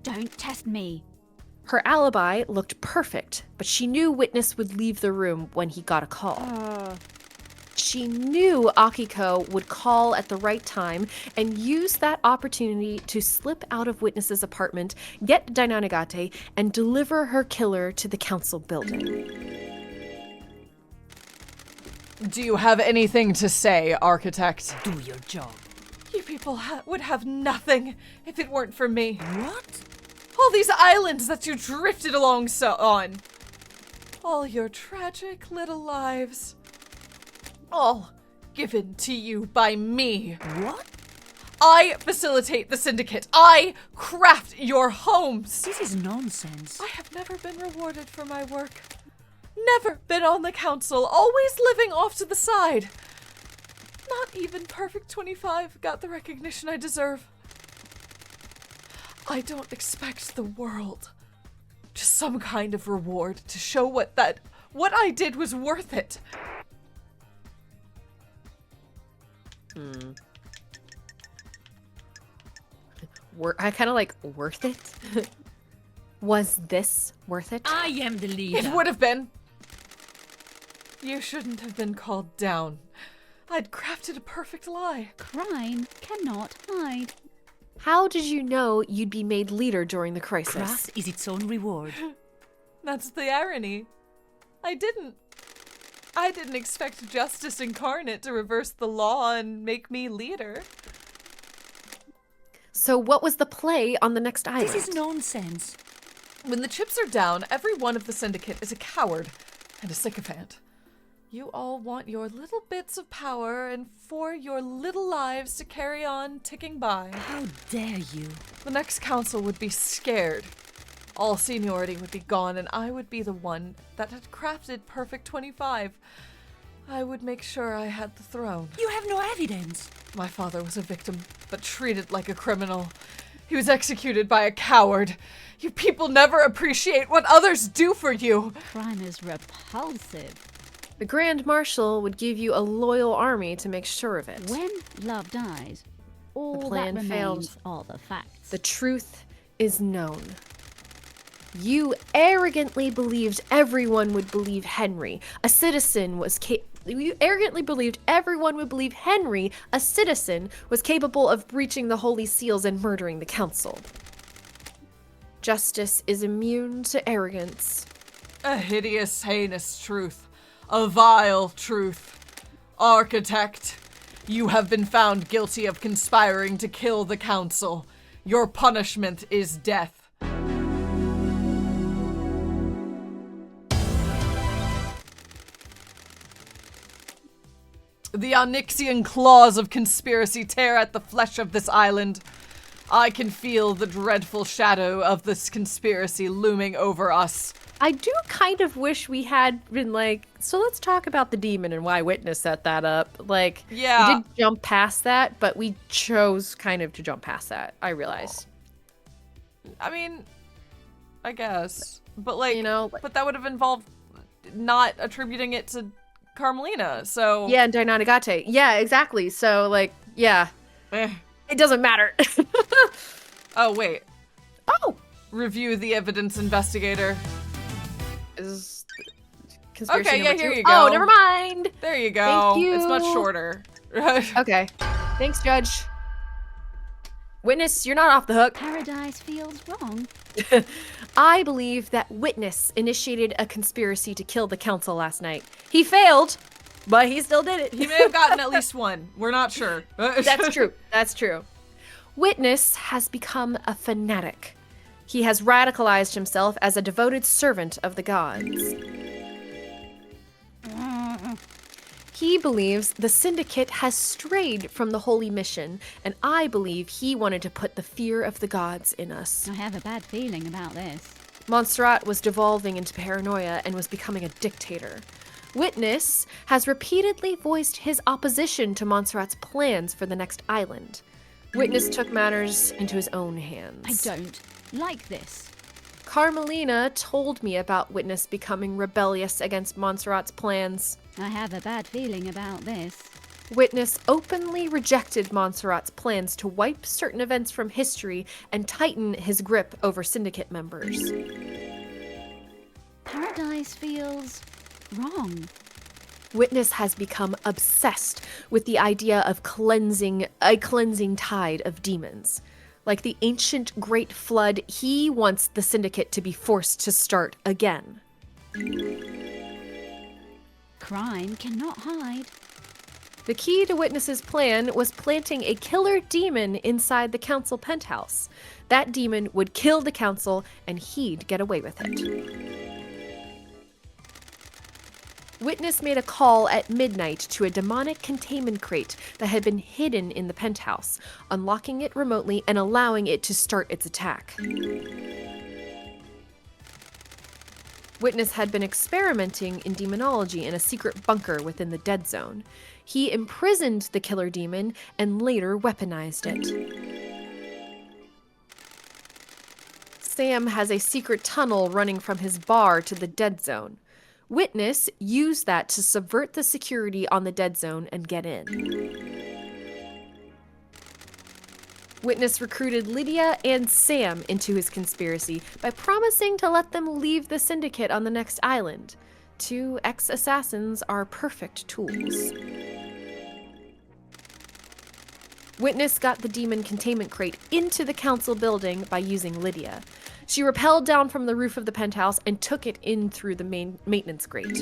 Don't test me. Her alibi looked perfect, but she knew Witness would leave the room when he got a call. She knew Akiko would call at the right time and use that opportunity to slip out of Witness's apartment, get Dainanagate, and deliver her killer to the council building. Do you have anything to say, Architect? Do your job. You people would have nothing if it weren't for me. What? All these islands that you drifted along on. All your tragic little lives. All given to you by me. What? I facilitate the syndicate. I craft your homes. This is nonsense. I have never been rewarded for my work. Never been on the council, always living off to the side. Not even Perfect 25 got the recognition I deserve. I don't expect the world. Just some kind of reward to show what I did was worth it. I kind of like worth it. Was this worth it? I am the leader. It would have been. You shouldn't have been called down. I'd crafted a perfect lie. Crime cannot hide. How did you know you'd be made leader during the crisis? Wrath is its own reward. That's the irony. I didn't expect justice incarnate to reverse the law and make me leader. So what was the play on the next island? This is nonsense. When the chips are down, every one of the syndicate is a coward and a sycophant. You all want your little bits of power and for your little lives to carry on ticking by. How dare you? The next council would be scared. All seniority would be gone, and I would be the one that had crafted Perfect 25. I would make sure I had the throne. You have no evidence. My father was a victim, but treated like a criminal. He was executed by a coward. You people never appreciate what others do for you. Crime is repulsive. The Grand Marshal would give you a loyal army to make sure of it. When love dies, all that plan remains failed. are the facts. The truth is known. You arrogantly believed everyone would believe Henry. You arrogantly believed everyone would believe Henry, a citizen, was capable of breaching the Holy Seals and murdering the Council. Justice is immune to arrogance. A hideous, heinous truth. A vile truth. Architect, you have been found guilty of conspiring to kill the council. Your punishment is death. The Onyxian claws of conspiracy tear at the flesh of this island. I can feel the dreadful shadow of this conspiracy looming over us. I do kind of wish we had been like, so let's talk about the demon and why Witness set that up. Like, Yeah. we did jump past that, but we chose kind of to jump past that, I realize. I mean, I guess. But like, You know, like- but that would have involved not attributing it to Carmelina, so... Yeah, and Dainanagate. Yeah, exactly. So, like, yeah. Eh. It doesn't matter. Oh, wait. Oh! Review the evidence, investigator. Is conspiracy Okay, yeah, number here two. you go. Oh, never mind. There you go. Thank It's much you. shorter. Okay. Thanks, Judge. Witness, you're not off the hook. Paradise feels wrong. I believe that Witness initiated a conspiracy to kill the council last night. He failed, but he still did it. He may have gotten at least one. We're not sure. That's true. That's true. Witness has become a fanatic. He has radicalized himself as a devoted servant of the gods. He believes the Syndicate has strayed from the holy mission, and I believe he wanted to put the fear of the gods in us. I have a bad feeling about this. Montserrat was devolving into paranoia and was becoming a dictator. Witness has repeatedly voiced his opposition to Montserrat's plans for the next island. Witness took matters into his own hands. I don't like this. Carmelina told me about Witness becoming rebellious against Montserrat's plans. I have a bad feeling about this. Witness openly rejected Montserrat's plans to wipe certain events from history and tighten his grip over Syndicate members. Paradise feels wrong. Witness has become obsessed with the idea of cleansing tide of demons. Like the ancient Great Flood, he wants the Syndicate to be forced to start again. Crime cannot hide. The key to Witness's plan was planting a killer demon inside the council penthouse. That demon would kill the council, and he'd get away with it. Witness made a call at midnight to a demonic containment crate that had been hidden in the penthouse, unlocking it remotely and allowing it to start its attack. Witness had been experimenting in demonology in a secret bunker within the Dead Zone. He imprisoned the killer demon and later weaponized it. Sam has a secret tunnel running from his bar to the Dead Zone. Witness used that to subvert the security on the Dead Zone and get in. Witness recruited Lydia and Sam into his conspiracy by promising to let them leave the Syndicate on the next island. Two ex-assassins are perfect tools. Witness got the demon containment crate into the council building by using Lydia. She rappelled down from the roof of the penthouse and took it in through the main maintenance grate.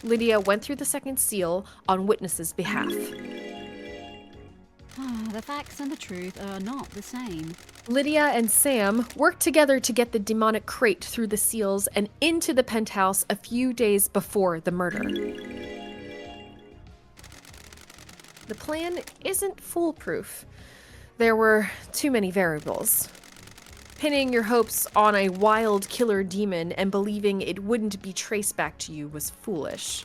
Lydia went through the second seal on Witness's behalf. The facts and the truth are not the same. Lydia and Sam worked together to get the demonic crate through the seals and into the penthouse a few days before the murder. The plan isn't foolproof. There were too many variables. Pinning your hopes on a wild killer demon and believing it wouldn't be traced back to you was foolish.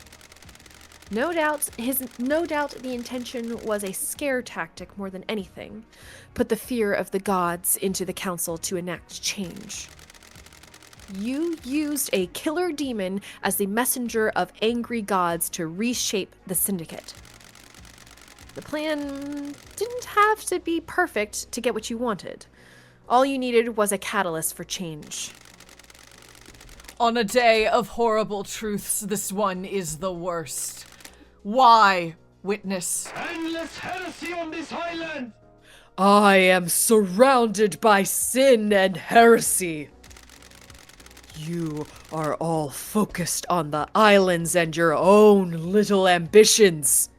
No doubt the intention was a scare tactic more than anything. Put the fear of the gods into the council to enact change. You used a killer demon as the messenger of angry gods to reshape the Syndicate. The plan didn't have to be perfect to get what you wanted. All you needed was a catalyst for change. On a day of horrible truths, this one is the worst. Why, Witness? Endless heresy on this island! I am surrounded by sin and heresy. You are all focused on the islands and your own little ambitions.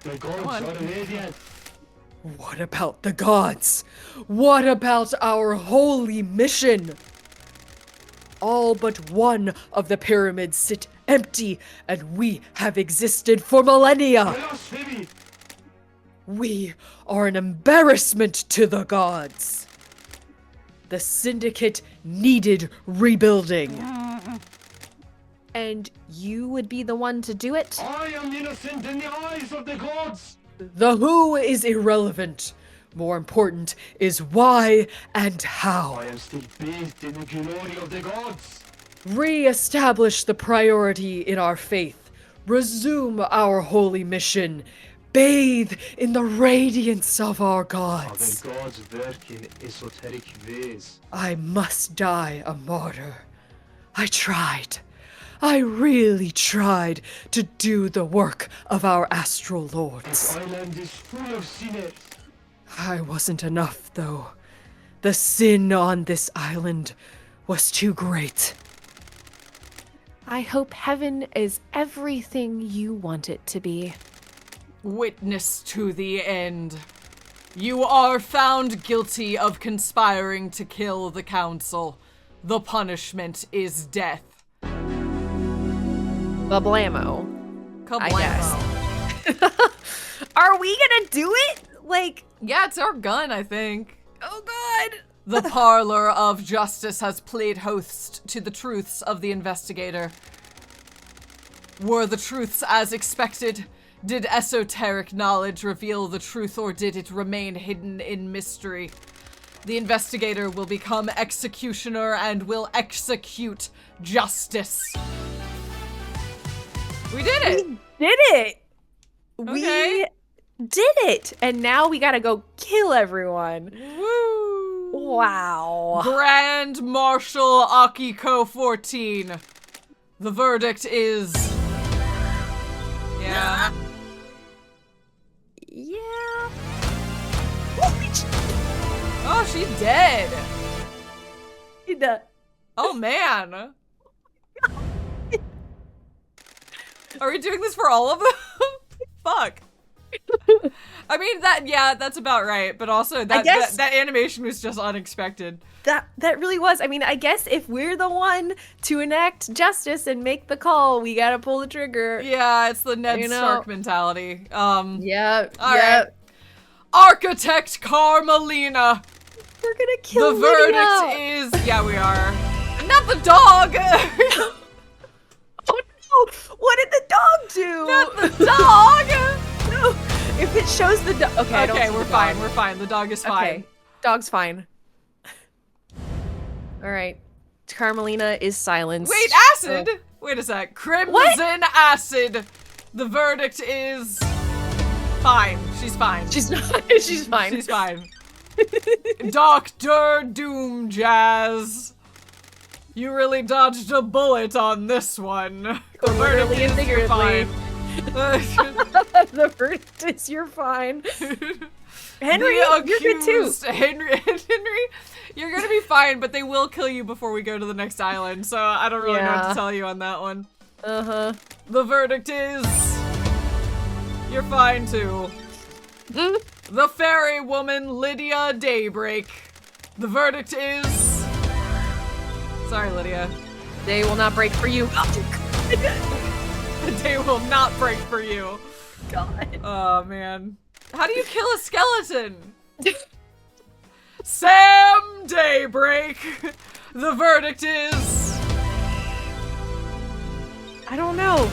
The gods are radiant. What about the gods? What about our holy mission? All but one of the pyramids sit empty, and we have existed for millennia. Blasphemy! We are an embarrassment to the gods. The Syndicate needed rebuilding. And you would be the one to do it? I am innocent in the eyes of the gods! The who is irrelevant. More important is why and how. I am still bathed in the glory of the gods! Re-establish the priority in our faith. Resume our holy mission. Bathe in the radiance of our gods. Other gods work in esoteric ways. I must die a martyr. I tried. I really tried to do the work of our astral lords. This island is full of sinners. I wasn't enough, though. The sin on this island was too great. I hope heaven is everything you want it to be. Witness to the end. You are found guilty of conspiring to kill the council. The punishment is death. Bablamo. I Kablamo. guess. Are we gonna do it? Like, Yeah, it's our gun, I think. oh god. The parlor of justice has played host to the truths of the investigator. Were the truths as expected? Did esoteric knowledge reveal the truth, or did it remain hidden in mystery? The investigator will become executioner and will execute justice. We did it! Did it! Okay. We did it! And now we gotta go kill everyone. Woo! Wow. Grand Marshal Akiko 14. The verdict is... Yeah. Yeah. Oh, she's dead. Gina. Oh, man. Are we doing this for all of them? Fuck. I mean, that's about right. But also, that animation was just unexpected. That really was. I mean, I guess if we're the one to enact justice and make the call, we gotta pull the trigger. Yeah, it's the Ned Stark mentality. Yeah. All right. Architect Carmelina. We're gonna kill The verdict is... Yeah, we are. Not the dog! Oh no! What did the dog do? Not the dog! No! If it shows the dog... Okay, I don't see we're the fine, dog. we're fine. The dog is fine. Okay. Dog's fine. Alright. Carmelina is silenced. Wait, acid? Oh. Wait a sec. Crimson acid. The verdict is... Fine. She's fine. She's not. She's fine. She's fine. Dr. Doom Jazz. You really dodged a bullet on this one. The verdict Literally and is you're figuratively. fine. The verdict is you're fine. Henry, The you're good too. accused- Henry, you're gonna be fine, but they will kill you before we go to the next island, so I don't really know what Yeah. to tell you on that one. Uh-huh. The verdict is... You're fine too. The fairy woman Lydia Daybreak. The verdict is... Sorry, Lydia. They will not break for you. The day will not break for you. God. Oh, man. How do you kill a skeleton? Sam Daybreak. The verdict is... I don't know.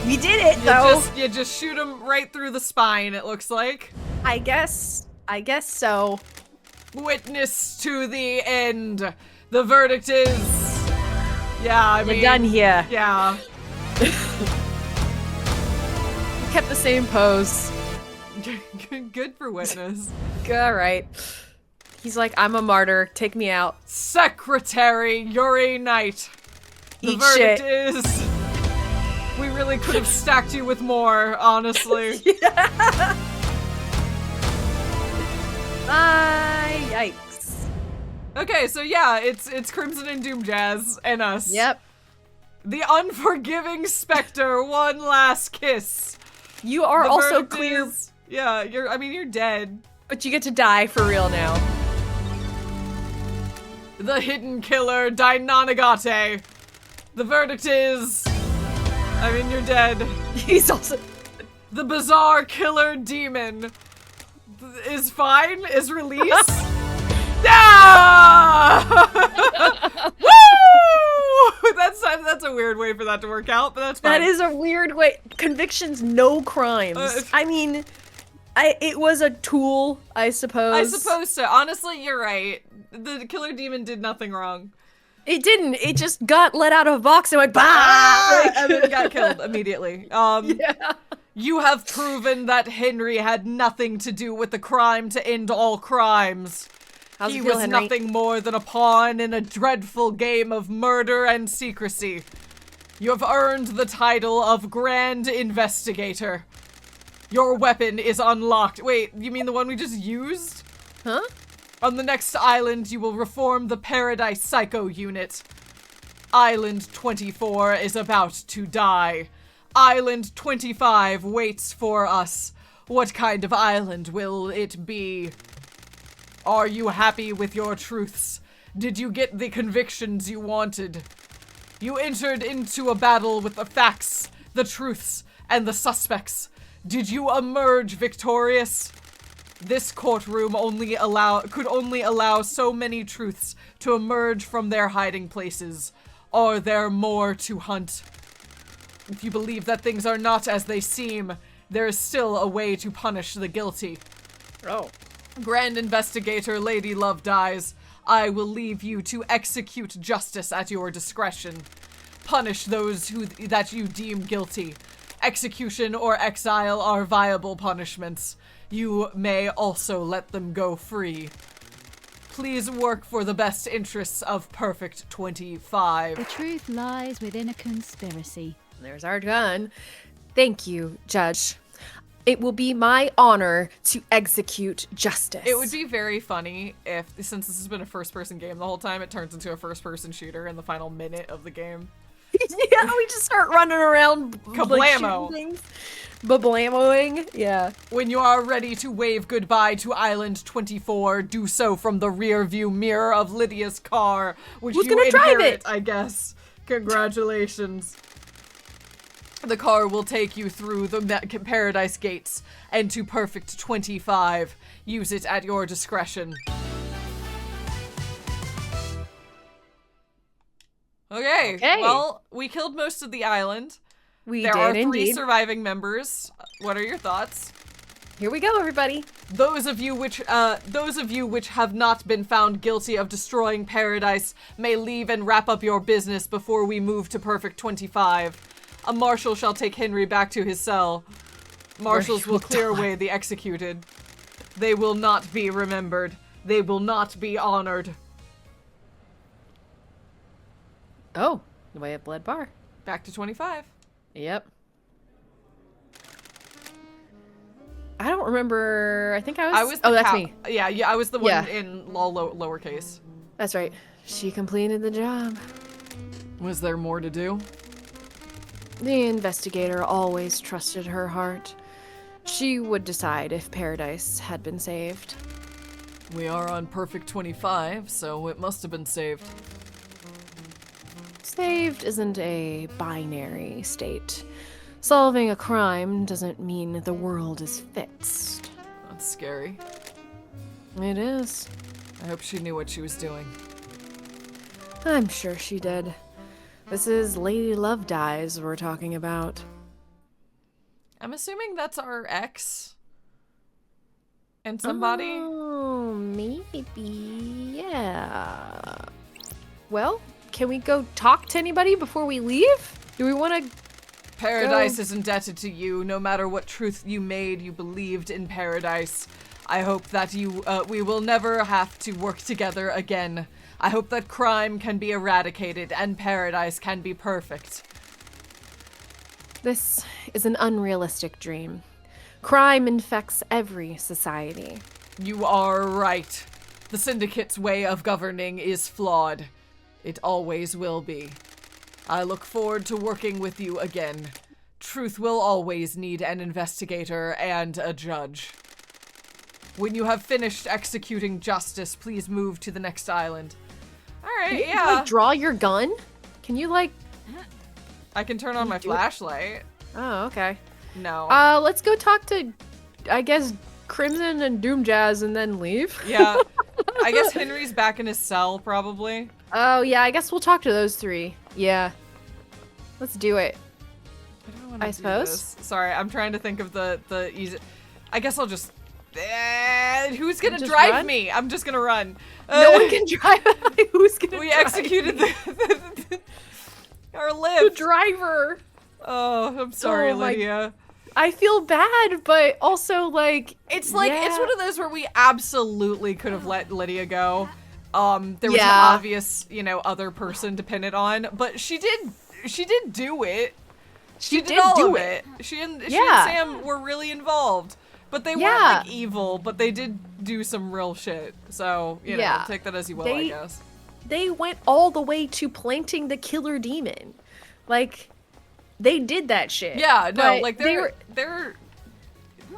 We did it though. You just shoot him right through the spine, it looks like. I guess so. Witness to the end. The verdict is... Yeah, I mean... You're done here. Yeah. Kept the same pose. Good for witness. All right. He's like, I'm a martyr. Take me out. Secretary Yuri Knight. The Eat verdict shit. is... We really could have stacked you with more, honestly. Yikes. Okay, so yeah, it's Crimson and Doom Jazz and us. Yep. The unforgiving specter, one last kiss. You are The also verdict clear, is- yeah, you're dead. but you get to die for real now. The hidden killer, Dainanagate. The verdict is... I mean, you're dead. He's also... The bizarre killer demon is fine, is released. Ah! Woo! That's a weird way for that to work out, but that's fine. That is a weird way. Convictions, no crimes. I mean, it was a tool, I suppose. I suppose so. Honestly, you're right. The killer demon did nothing wrong. It didn't. It just got let out of a box and went, bah! And then got killed immediately. Yeah. You have proven that Henry had nothing to do with the crime to end all crimes. How's He it feel, was Henry? nothing more than a pawn in a dreadful game of murder and secrecy. You have earned the title of Grand Investigator. Your weapon is unlocked. Wait, you mean the one we just used? Huh? On the next island, you will reform the Paradise Psycho Unit. Island 24 is about to die. Island 25 waits for us. What kind of island will it be? Are you happy with your truths? Did you get the convictions you wanted? You entered into a battle with the facts, the truths, and the suspects. Did you emerge victorious? This courtroom could only allow so many truths to emerge from their hiding places. Are there more to hunt? If you believe that things are not as they seem, there is still a way to punish the guilty. Oh. Grand Investigator Lady Love Dies, I will leave you to execute justice at your discretion. Punish those that you deem guilty. Execution or exile are viable punishments. You may also let them go free. Please work for the best interests of Perfect 25. The truth lies within a conspiracy. There's our gun. Thank you, Judge. It will be my honor to execute justice. It would be very funny if, since this has been a first-person game the whole time, it turns into a first-person shooter in the final minute of the game. Yeah, we just start running around. Kablamo. Like, things. Bablamoing. Yeah. When you are ready to wave goodbye to Island 24, do so from the rear view mirror of Lydia's car, which Who's you gonna drive inherit, it? I guess. Congratulations. The car will take you through the Paradise Gates and to Perfect 25. Use it at your discretion. Okay, well, we killed most of the island. There are 3 surviving members. What are your thoughts? Here we go, everybody. Those of you which have not been found guilty of destroying Paradise may leave and wrap up your business before we move to Perfect 25. A marshal shall take Henry back to his cell. Marshals will clear away the executed. They will not be remembered. They will not be honored. Oh, the way up Blood Bar. Back to 25. Yep. I don't remember. I think I was. Oh, that's me. Yeah, I was the one in lowercase. That's right. She completed the job. Was there more to do? The investigator always trusted her heart. She would decide if Paradise had been saved. We are on Perfect 25, so it must have been saved. Saved isn't a binary state. Solving a crime doesn't mean the world is fixed. That's scary. It is. I hope she knew what she was doing. I'm sure she did. This is Lady Love Dies we're talking about. I'm assuming that's our ex. And somebody? Oh, maybe. Yeah. Well, can we go talk to anybody before we leave? Do we want to... Paradise is indebted to you. No matter what truth you made, you believed in Paradise. I hope that we will never have to work together again. I hope that crime can be eradicated and Paradise can be perfect. This is an unrealistic dream. Crime infects every society. You are right. The Syndicate's way of governing is flawed. It always will be. I look forward to working with you again. Truth will always need an investigator and a judge. When you have finished executing justice, please move to the next island. Alright, Can you, like, draw your gun? Can you, like... I can turn on my flashlight. Oh, okay. No. Let's go talk to, I guess, Crimson and Doom Jazz and then leave. Yeah. I guess Henry's back in his cell, probably. Oh, yeah, I guess we'll talk to those 3. Yeah. Let's do it. I suppose. Sorry, I'm trying to think of the easy... I guess I'll just... who's gonna Just drive run? me? I'm just gonna run. No one can drive. Who's gonna We drive executed me? our The lift. driver. Oh, I'm sorry, Oh, my- Lydia. I feel bad, but also, like... It's like, it's yeah. one of those where we absolutely could have let Lydia go. There was an Yeah. obvious, other person to pin it on, but she did do it. She did all do of it. She and Yeah. Sam were really involved. But they weren't, Yeah. like, evil, but they did do some real shit. So, Yeah. take that as you will, I guess. They went all the way to planting the killer demon. Like, they did that shit. Yeah, no, But like, they're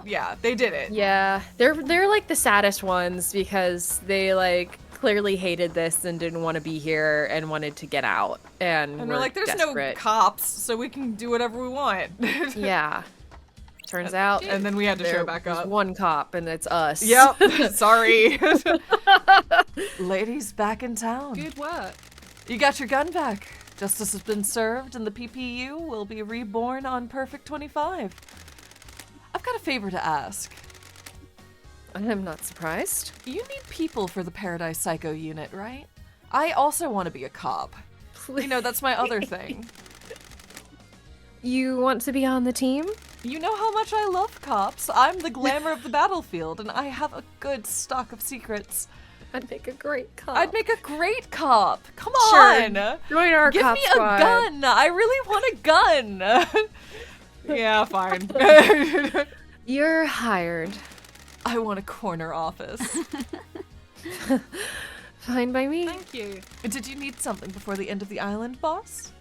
yeah, they did it. Yeah, they're like the saddest ones because they, like, clearly hated this and didn't want to be here and wanted to get out. And we're like, there's desperate. no cops, so we can do whatever we want. Yeah. Turns out, And then we had to show back there's up. one cop, and it's us. Yep. Sorry. Ladies back in town. Good work. You got your gun back. Justice has been served, and the PPU will be reborn on Perfect 25. I've got a favor to ask. I'm not surprised. You need people for the Paradise Psycho unit, right? I also want to be a cop. You know, that's my other thing. You want to be on the team? You know how much I love cops. I'm the glamour of the battlefield, and I have a good stock of secrets. I'd make a great cop. I'd make a great cop. Come Sure. on. Join our Give cop me squad. a gun. I really want a gun. Yeah, fine. You're hired. I want a corner office. Fine by me. Thank you. Did you need something before the end of the island, boss?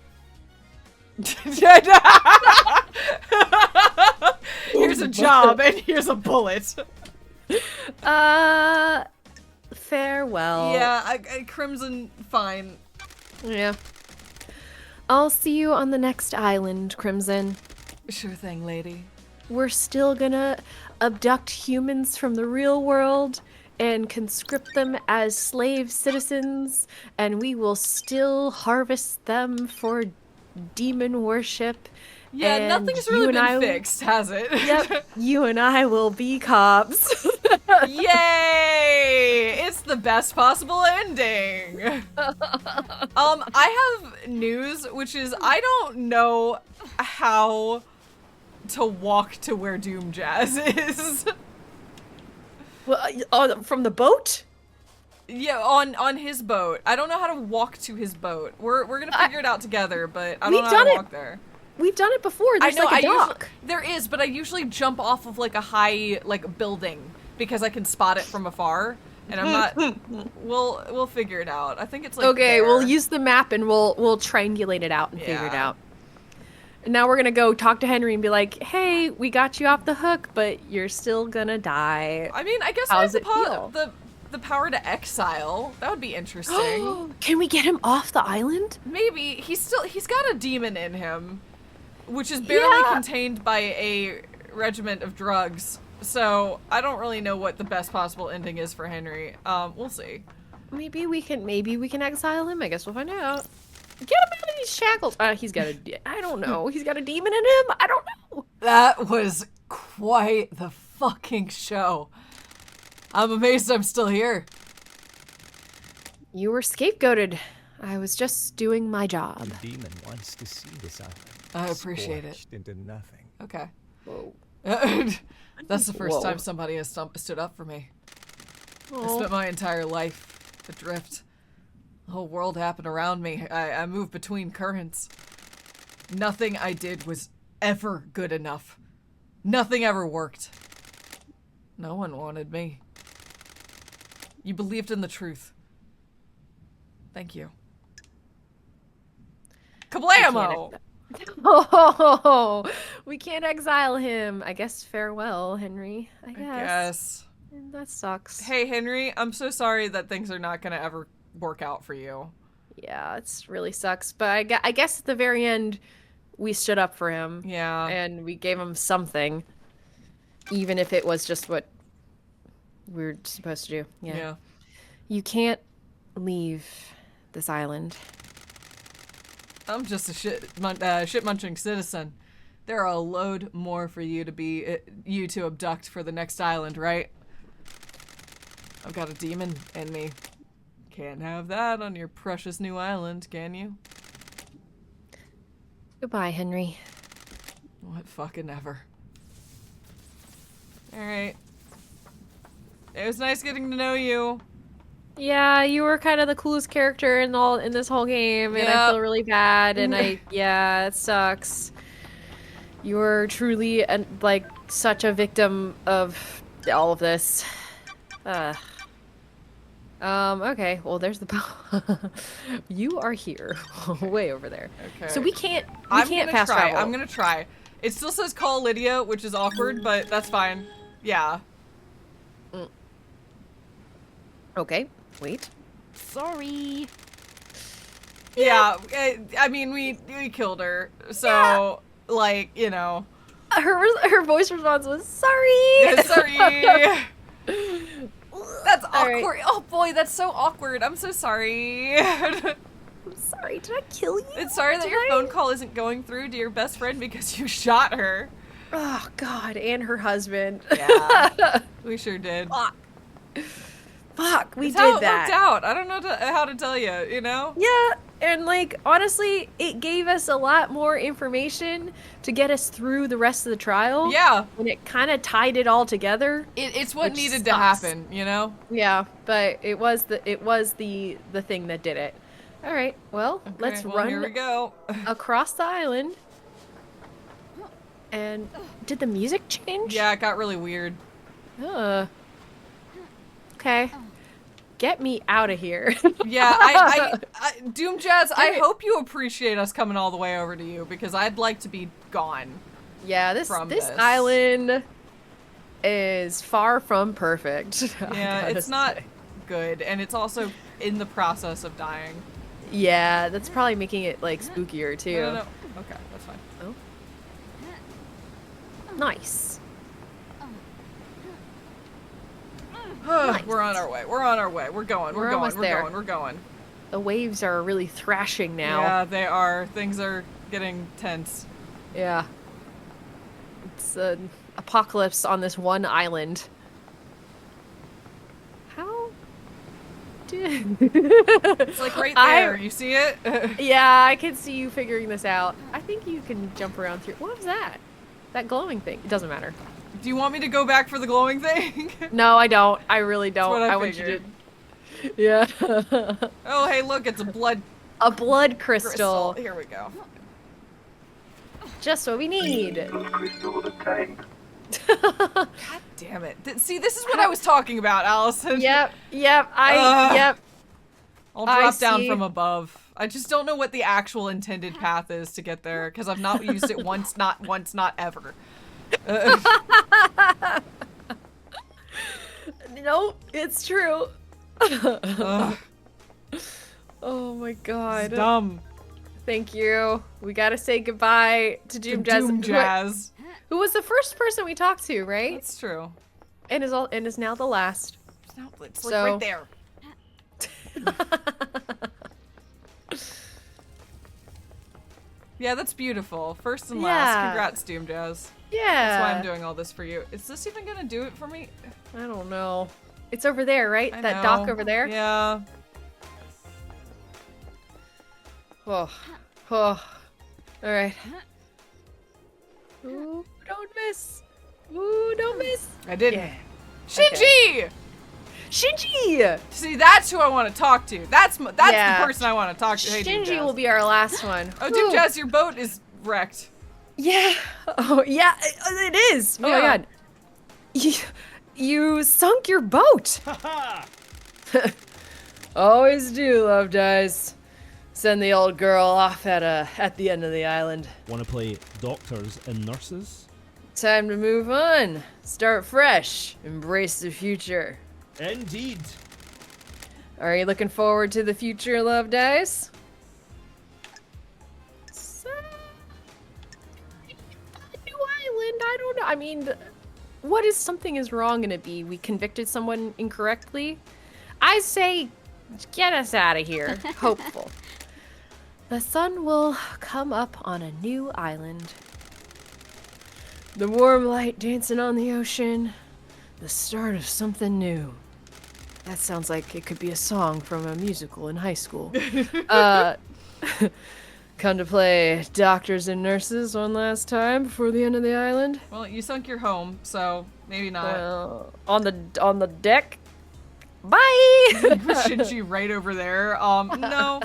Here's a job and here's a bullet. Farewell. Yeah, Crimson, fine. Yeah. I'll see you on the next island, Crimson. Sure thing, lady. We're still gonna abduct humans from the real world and conscript them as slave citizens, and we will still harvest them for demon worship. Yeah, and nothing's you really and been I will- fixed, has it? Yep, you and I will be cops. Yay! It's the best possible ending. I have news, which is I don't know how to walk to where Doom Jazz is. Well, from the boat? Yeah, on his boat. I don't know how to walk to his boat. We're gonna figure it out together, but I don't know We've how done to it. walk there. We've done it before. There's I know. like a I dock. usually, there is, but I usually jump off of like a high building because I can spot it from afar, and I'm not. We'll figure it out. I think it's like Okay, there. we'll use the map and we'll triangulate it out and figure it Yeah. out. And now we're gonna go talk to Henry and be like, "Hey, we got you off the hook, but you're still gonna die." I mean, I guess How's I it have feel? the power to exile. That would be interesting. Can we get him off the island? Maybe he's got a demon in him, which is barely Yeah. contained by a regiment of drugs. So I don't really know what the best possible ending is for Henry. We'll see. Maybe we can exile him. I guess we'll find out. Get him out of these shackles. He's got I don't know. He's got a demon in him. I don't know. That was quite the fucking show. I'm amazed I'm still here. You were scapegoated. I was just doing my job. The demon wants to see this island. I appreciate it. scorched into nothing. Okay. Whoa. That's the first Whoa. time somebody has stood up for me. I Oh. spent my entire life adrift. The whole world happened around me. I moved between currents. Nothing I did was ever good enough. Nothing ever worked. No one wanted me. You believed in the truth. Thank you. Kablamo! Oh, we can't exile him. I guess farewell, Henry. I I guess. guess. That sucks. Hey, Henry, I'm so sorry that things are not gonna ever work out for you. Yeah, it's really sucks. But I guess at the very end, we stood up for him. Yeah. And we gave him something. Even if it was just what we're supposed to do. Yeah. Yeah. You can't leave this island. I'm just a shit munching citizen. There are a load more for you to abduct for the next island, right? I've got a demon in me. Can't have that on your precious new island, can you? Goodbye, Henry. What fucking ever. Alright. It was nice getting to know you. Yeah, you were kind of the coolest character in this whole game, and I Yep. feel really bad. And yeah, it sucks. You're truly like such a victim of all of this. Okay. Well, there's the boat. You are here, way over there. Okay. So we can't I'm gonna fast try. travel. I'm gonna try. It still says call Lydia, which is awkward, but that's fine. Yeah. Okay. Wait. Sorry. Yeah, I mean, we killed her, so, like, you know. Her voice response was sorry. Yeah, sorry. That's All right. awkward. Oh boy, that's so awkward. I'm so sorry. I'm sorry. Did I kill you? It's sorry that your phone call isn't going through to your best friend because you shot her. Oh God, and her husband. Yeah, we sure did. Fuck, we It's did how it that. worked out. I don't know how to tell you. You know? Yeah, and like honestly, it gave us a lot more information to get us through the rest of the trial. Yeah. And it kind of tied it all together. It's what Which needed to sucks. happen. You know? Yeah, but it was the thing that did it. All right, well, let's Okay, well, Here we run go. across the island. And did the music change? Yeah, it got really weird. Okay. Get me out of here. Yeah, I Doom Jazz, I hope you appreciate us coming all the way over to you because I'd like to be gone. Yeah, this From this this. island is far from perfect. I Yeah, gotta it's not say. good, and it's also in the process of dying. Yeah, that's probably making it like spookier too. No. Okay, that's fine. Oh. Nice. We're on our way. We're on our way. We're going. We're We're going. almost We're there. going. We're going. The waves are really thrashing now. Yeah, they are. Things are getting tense. Yeah. It's an apocalypse on this one island. How did... It's like right there. You see it? Yeah, I can see you figuring this out. I think you can jump around through... What was that? That glowing thing. It doesn't matter. Do you want me to go back for the glowing thing? No, I don't. I really don't. what I want you figured. to... Yeah. Oh, hey, look, it's a blood A blood crystal. Here we go. Just what we need. God damn it. See, this is what I was talking about, Allison. Yep. Ugh. I'll I drop down see. from above. I just don't know what the actual intended path is to get there because I've not used it once, not ever. No, it's true. Ugh, Oh my it's god. dumb. Thank you. We gotta say goodbye to Doom Jazz. Doom Jazz. Who was the first person we talked to, right? That's true. And is now the last. It's So- like right there. Yeah, that's beautiful. First and last. Yeah. Congrats, Doom Jazz. Yeah. That's why I'm doing all this for you. Is this even gonna do it for me? I don't know. It's over there, right? I That dock know. over there? Yeah. Oh. Oh. Alright. Ooh, don't miss. Ooh, don't miss. I didn't. Yeah. Shinji! Shinji! See, that's who I want to talk to. That's Yeah. the person I want to talk to. Hey, Doom Shinji Jazz. will be our last one. Oh, Doom Ooh. Jazz, your boat is wrecked. Yeah. Oh, yeah, it is. Oh my Yeah. god. You sunk your boat. Always do, Love Dice. Send the old girl off at the end of the island. Want to play doctors and nurses? Time to move on. Start fresh. Embrace the future. Indeed. Are you looking forward to the future, Love Dice? New island. I don't know. I mean, what is something is wrong gonna be? We convicted someone incorrectly? I say, get us out of here. Hopeful. The sun will come up on a new island. The warm light dancing on the ocean. The start of something new. That sounds like it could be a song from a musical in high school. Come to play doctors and nurses one last time before the end of the island. Well, you sunk your home, so maybe not. On the deck. Bye. Shinji right over there. No.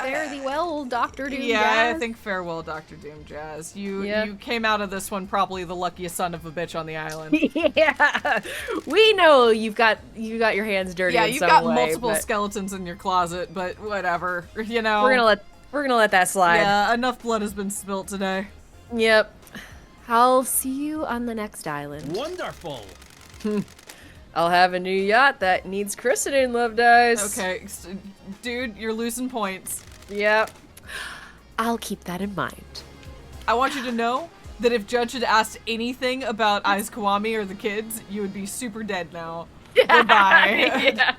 Fare thee well, Dr. Doom Yeah, I Jazz. think farewell, Dr. Doom Jazz. You Yeah. you came out of this one probably the luckiest son of a bitch on the island. Yeah, we know you've got your hands dirty. Yeah, in you've some got way, multiple but skeletons in your closet, but whatever. You know. We're gonna let that slide. Yeah, enough blood has been spilt today. Yep. I'll see you on the next island. Wonderful. I'll have a new yacht that needs christening, Love Dice. Okay, dude, you're losing points. Yep. I'll keep that in mind. I want you to know that if Judge had asked anything about Aiz Kiwami or the kids, you would be super dead now. Goodbye.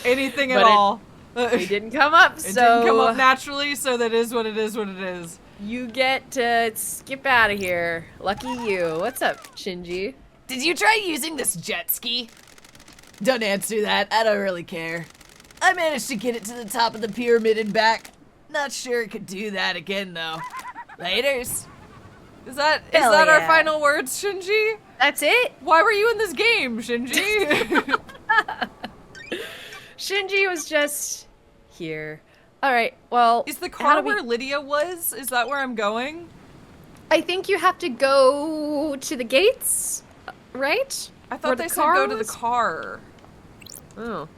Anything at all. It didn't come up, It so didn't come up naturally, so that is what it is what it is. you get to skip out of here. Lucky you. What's up, Shinji? Did you try using this jet ski? Don't answer that. I don't really care. I managed to get it to the top of the pyramid and back. Not sure it could do that again, though. Laters. Is that Hell our yeah. final words, Shinji? That's it? Why were you in this game, Shinji? Shinji was just here. All right, well, Is the how car do we- where Lydia was? Is that where I'm going? I think you have to go to the gates, right? I Where thought the they said car go to the was? car. Oh.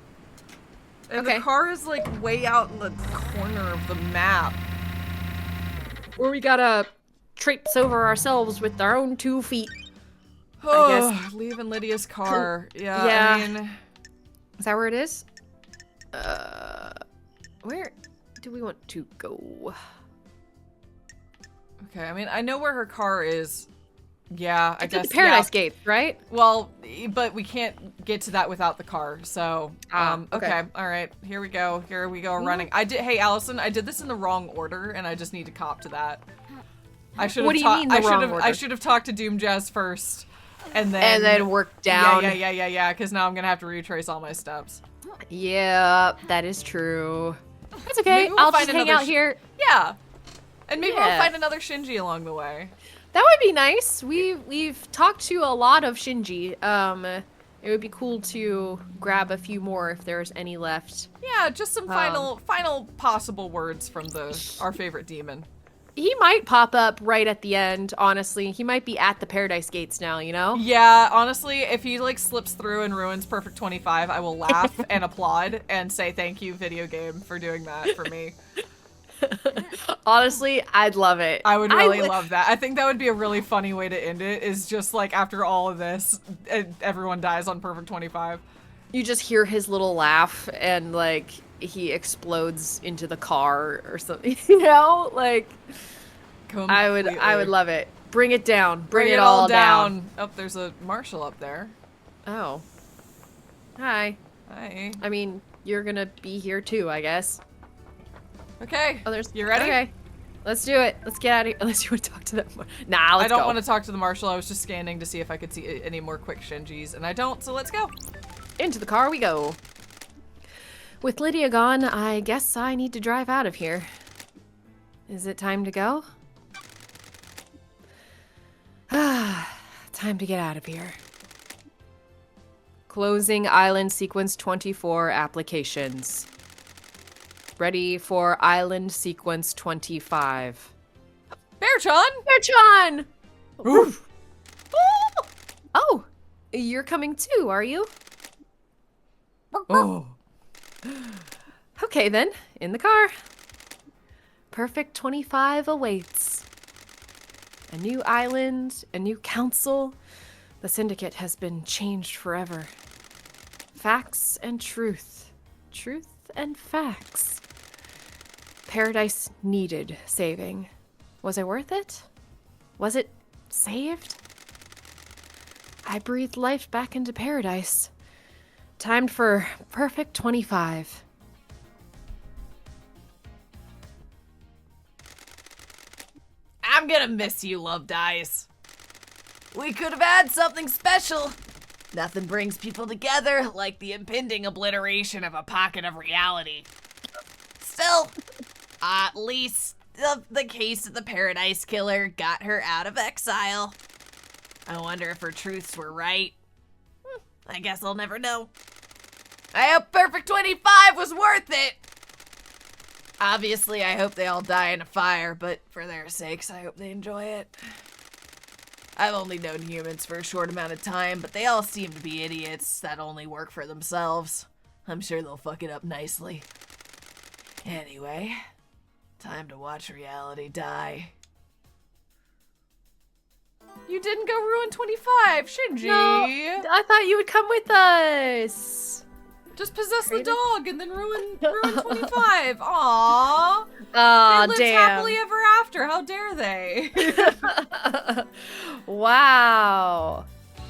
And Okay. the car is like way out in the corner of the map. Where we gotta traipse over ourselves with our own 2 feet. Oh, leaving Lydia's car. Yeah, Yeah. I mean, Is that where it is? Where do we want to go? okay. I mean, I know where her car is. Yeah, I It's guess. at the Paradise yeah. Gates, right? Well, but we can't get to that without the car. So, Ah, okay. okay. All right. Here we go. Running. I did. Hey, Allison, I did this in the wrong order, and I just need to cop to that. I should have. What do you mean the wrong I order? should have talked to Doom Jazz first, and then work down. Yeah. Because now I'm gonna have to retrace all my steps. Yeah, that is true. That's okay. Maybe we'll I'll find just hang another out here. Yeah. And maybe we'll Yeah. find another Shinji along the way. That would be nice. We've talked to a lot of Shinji. It would be cool to grab a few more if there's any left. Yeah, just some final possible words from our favorite demon. He might pop up right at the end, honestly. He might be at the Paradise Gates now, you know? Yeah, honestly, if he like slips through and ruins Perfect 25, I will laugh and applaud and say thank you, video game, for doing that for me. Honestly, I'd love it. I would really love that. I think that would be a really funny way to end it, is just like after all of this, everyone dies on Perfect 25. You just hear his little laugh and like he explodes into the car or something, you know? Like I would love it. Bring it down. Bring it all down. Oh, there's a marshal up there. Oh. Hi. Hi. I mean, you're gonna be here too, I guess. Okay. Oh, there's. You ready? Okay. Let's do it. Let's get out of here. Unless you want to talk to them. Nah, let's I don't go. want to talk to the marshal. I was just scanning to see if I could see any more quick Shinjis, and I don't, so let's go. Into the car we go. With Lydia gone, I guess I need to drive out of here. Is it time to go? Time to get out of here. Closing Island Sequence 24 applications. Ready for Island Sequence 25. Bearchan! Bearchan! Oof. Oh, you're coming too, are you? Oh. Okay then, in the car. Perfect 25 awaits. A new island, a new council. The syndicate has been changed forever. Facts and truth. Truth and facts. Paradise needed saving. Was it worth it? Was it saved? I breathed life back into paradise. Timed for Perfect 25. I'm gonna miss you, Loved Eyes. We could have had something special. Nothing brings people together like the impending obliteration of a pocket of reality. Still, at least the case of the Paradise Killer got her out of exile. I wonder if her truths were right. I guess I'll never know. I hope Perfect 25 was worth it. Obviously, I hope they all die in a fire, but for their sakes, I hope they enjoy it. I've only known humans for a short amount of time, but they all seem to be idiots that only work for themselves. I'm sure they'll fuck it up nicely. Anyway, time to watch reality die. You didn't go ruin 25, Shinji. No, I thought you would come with us. Just possess the dog and then ruin 25. Aww. Aw, They lived damn. happily ever after. How dare they? Wow.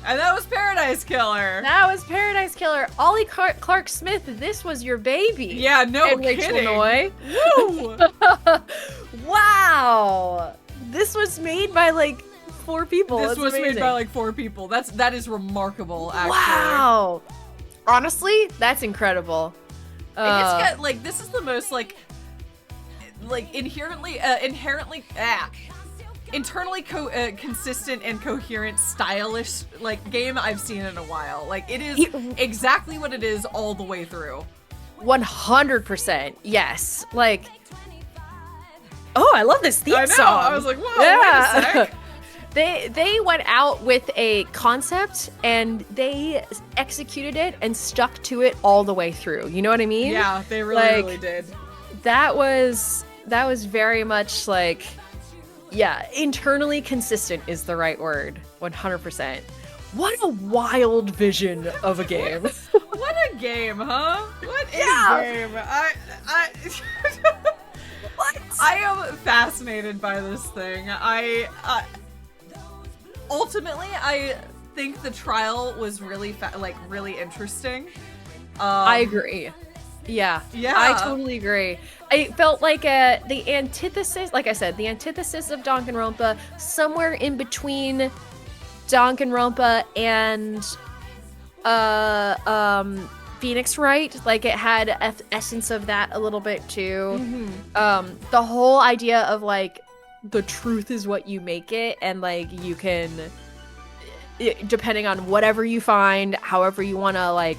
And that was Paradise Killer. That was Paradise Killer. Ollie Clark Smith, this was your baby. Yeah, no and Rachel kidding. Noy. Woo! Wow. This was made by like 4 people. This That's was made amazing. by like 4 people. That is remarkable, actually. Wow. Honestly, that's incredible. And it's got like this is the most internally consistent and coherent stylish like game I've seen in a while. Like it is exactly what it is all the way through. 100%. Yes. Like, oh, I love this theme I know. song. I was like, whoa, wait a sec. They went out with a concept and they executed it and stuck to it all the way through. You know what I mean? Yeah, they really, Like, really did. That was very much like, yeah, internally consistent is the right word. 100%. What a wild vision of a game. What a game, huh? What a game. I am fascinated by this thing. Ultimately, I think the trial was really really interesting. I agree. Yeah. Yeah. I totally agree. I felt like the antithesis, like I said, the antithesis of Danganronpa, somewhere in between Danganronpa and Phoenix Wright. Like it had essence of that a little bit too. The whole idea of like the truth is what you make it, and like you can, depending on whatever you find, however you want to like,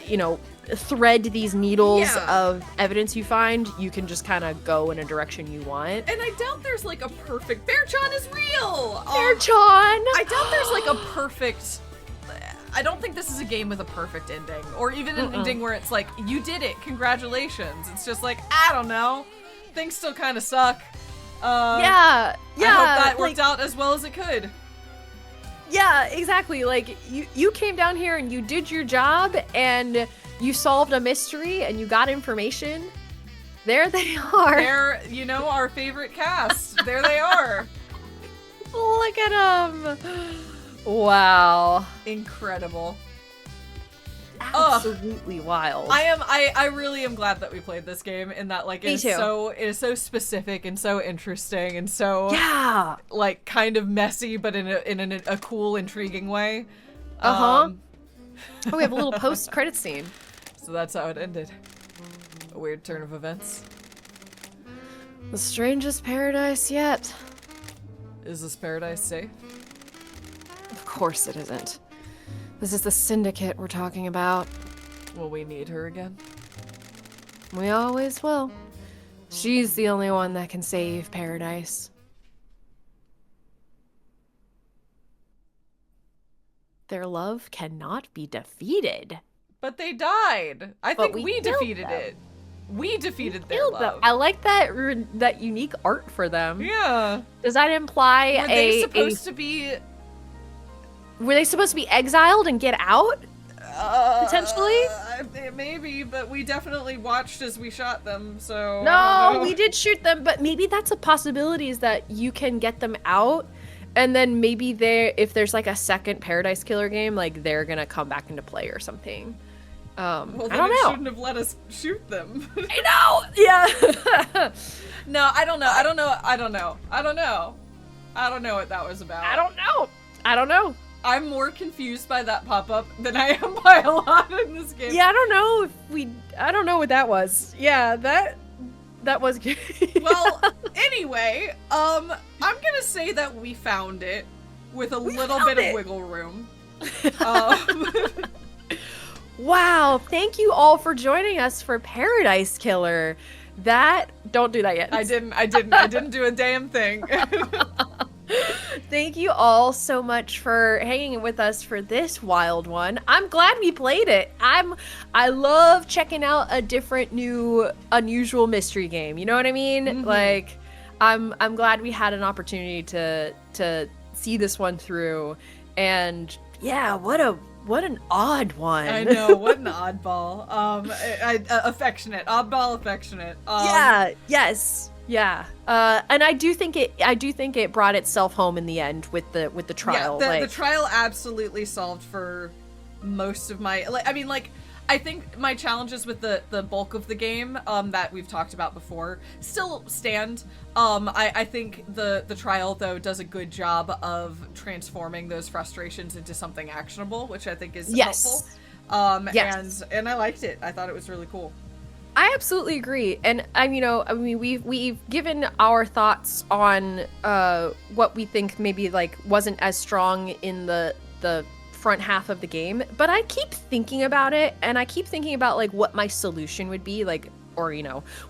you know, thread these needles of evidence you find, you can just kind of go in a direction you want. And I doubt there's like a perfect Bearchan is real. Bearchan! I doubt there's like a perfect. I don't think this is a game with a perfect ending, or even an ending where it's like you did it, congratulations. It's just like I don't know, things still kind of suck. Yeah. I hope that worked out as well as it could. Yeah, exactly. Like you came down here and you did your job and you solved a mystery and you got information. There they are. They're, you know, our favorite cast. There they are. Look at them. Wow. Incredible. Absolutely wild. I really am glad that we played this game, and that like Me too. it is so specific and so interesting and so like kind of messy, but in a cool, intriguing way. Oh, we have a little post-credit scene. So that's how it ended. A weird turn of events. The strangest paradise yet. Is this paradise safe? Of course it isn't. This is the syndicate we're talking about. Will we need her again? We always will. She's the only one that can save paradise. Their love cannot be defeated. But they died. I But think we we killed defeated them. it. We defeated their Killed them. love. I like that unique art for them. Yeah. Does that imply Were they supposed to be Were they supposed to be exiled and get out? Potentially? Maybe, but we definitely watched as we shot them, so... No, we did shoot them, but maybe that's a possibility, is that you can get them out, and then maybe if there's like a second Paradise Killer game, like they're gonna come back into play or something. Well, then I don't it know. shouldn't have let us shoot them. I know! Yeah! No, I don't know. I don't know what that was about. I don't know. I'm more confused by that pop-up than I am by a lot in this game. Yeah, I don't know what that was. Yeah, that was good. Well, anyway, I'm gonna say that we found it with a little bit of wiggle room. Wow, thank you all for joining us for Paradise Killer. Don't do that yet. I didn't do a damn thing. Thank you all so much for hanging with us for this wild one. I'm glad we played it. I love checking out a different, new, unusual mystery game. You know what I mean? Mm-hmm. Like, I'm glad we had an opportunity to see this one through. And yeah, what an odd one. I know, what an oddball. Affectionate, oddball, affectionate. Yeah. Yes. Yeah. And I do think it brought itself home in the end with the trial. Yeah, the trial absolutely solved for most of my. I think my challenges with the bulk of the game that we've talked about before still stand. I think the trial though does a good job of transforming those frustrations into something actionable, which I think is helpful. Yes. And I liked it. I thought it was really cool. I absolutely agree. And we've given our thoughts on what we think maybe like wasn't as strong in the front half of the game, but I keep thinking about it, and I keep thinking about like what my solution would be, like, or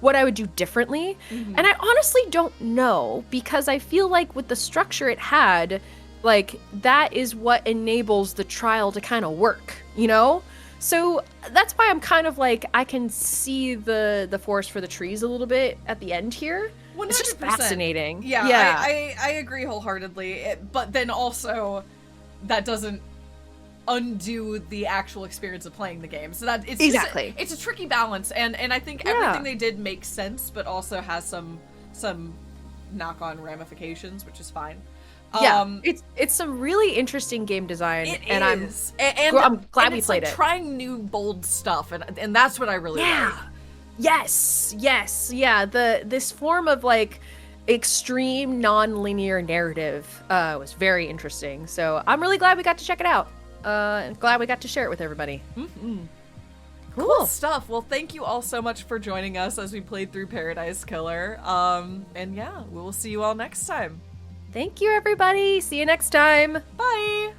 what I would do differently. And I honestly don't know, because I feel like with the structure it had, like, that is what enables the trial to kind of work, So that's why I'm kind of like, I can see the forest for the trees a little bit at the end here. 100%. It's just fascinating. Yeah. I agree wholeheartedly. But then also, that doesn't undo the actual experience of playing the game. So that it's exactly it's a tricky balance, and I think everything they did makes sense, but also has some knock-on ramifications, which is fine. Yeah, it's some really interesting game design, and I'm glad we played it. Trying new bold stuff, and that's what I really like. Yes, yeah. This form of like extreme non-linear narrative was very interesting. So I'm really glad we got to check it out. And glad we got to share it with everybody. Cool stuff. Well, thank you all so much for joining us as we played through Paradise Killer. And yeah, we will see you all next time. Thank you, everybody. See you next time. Bye.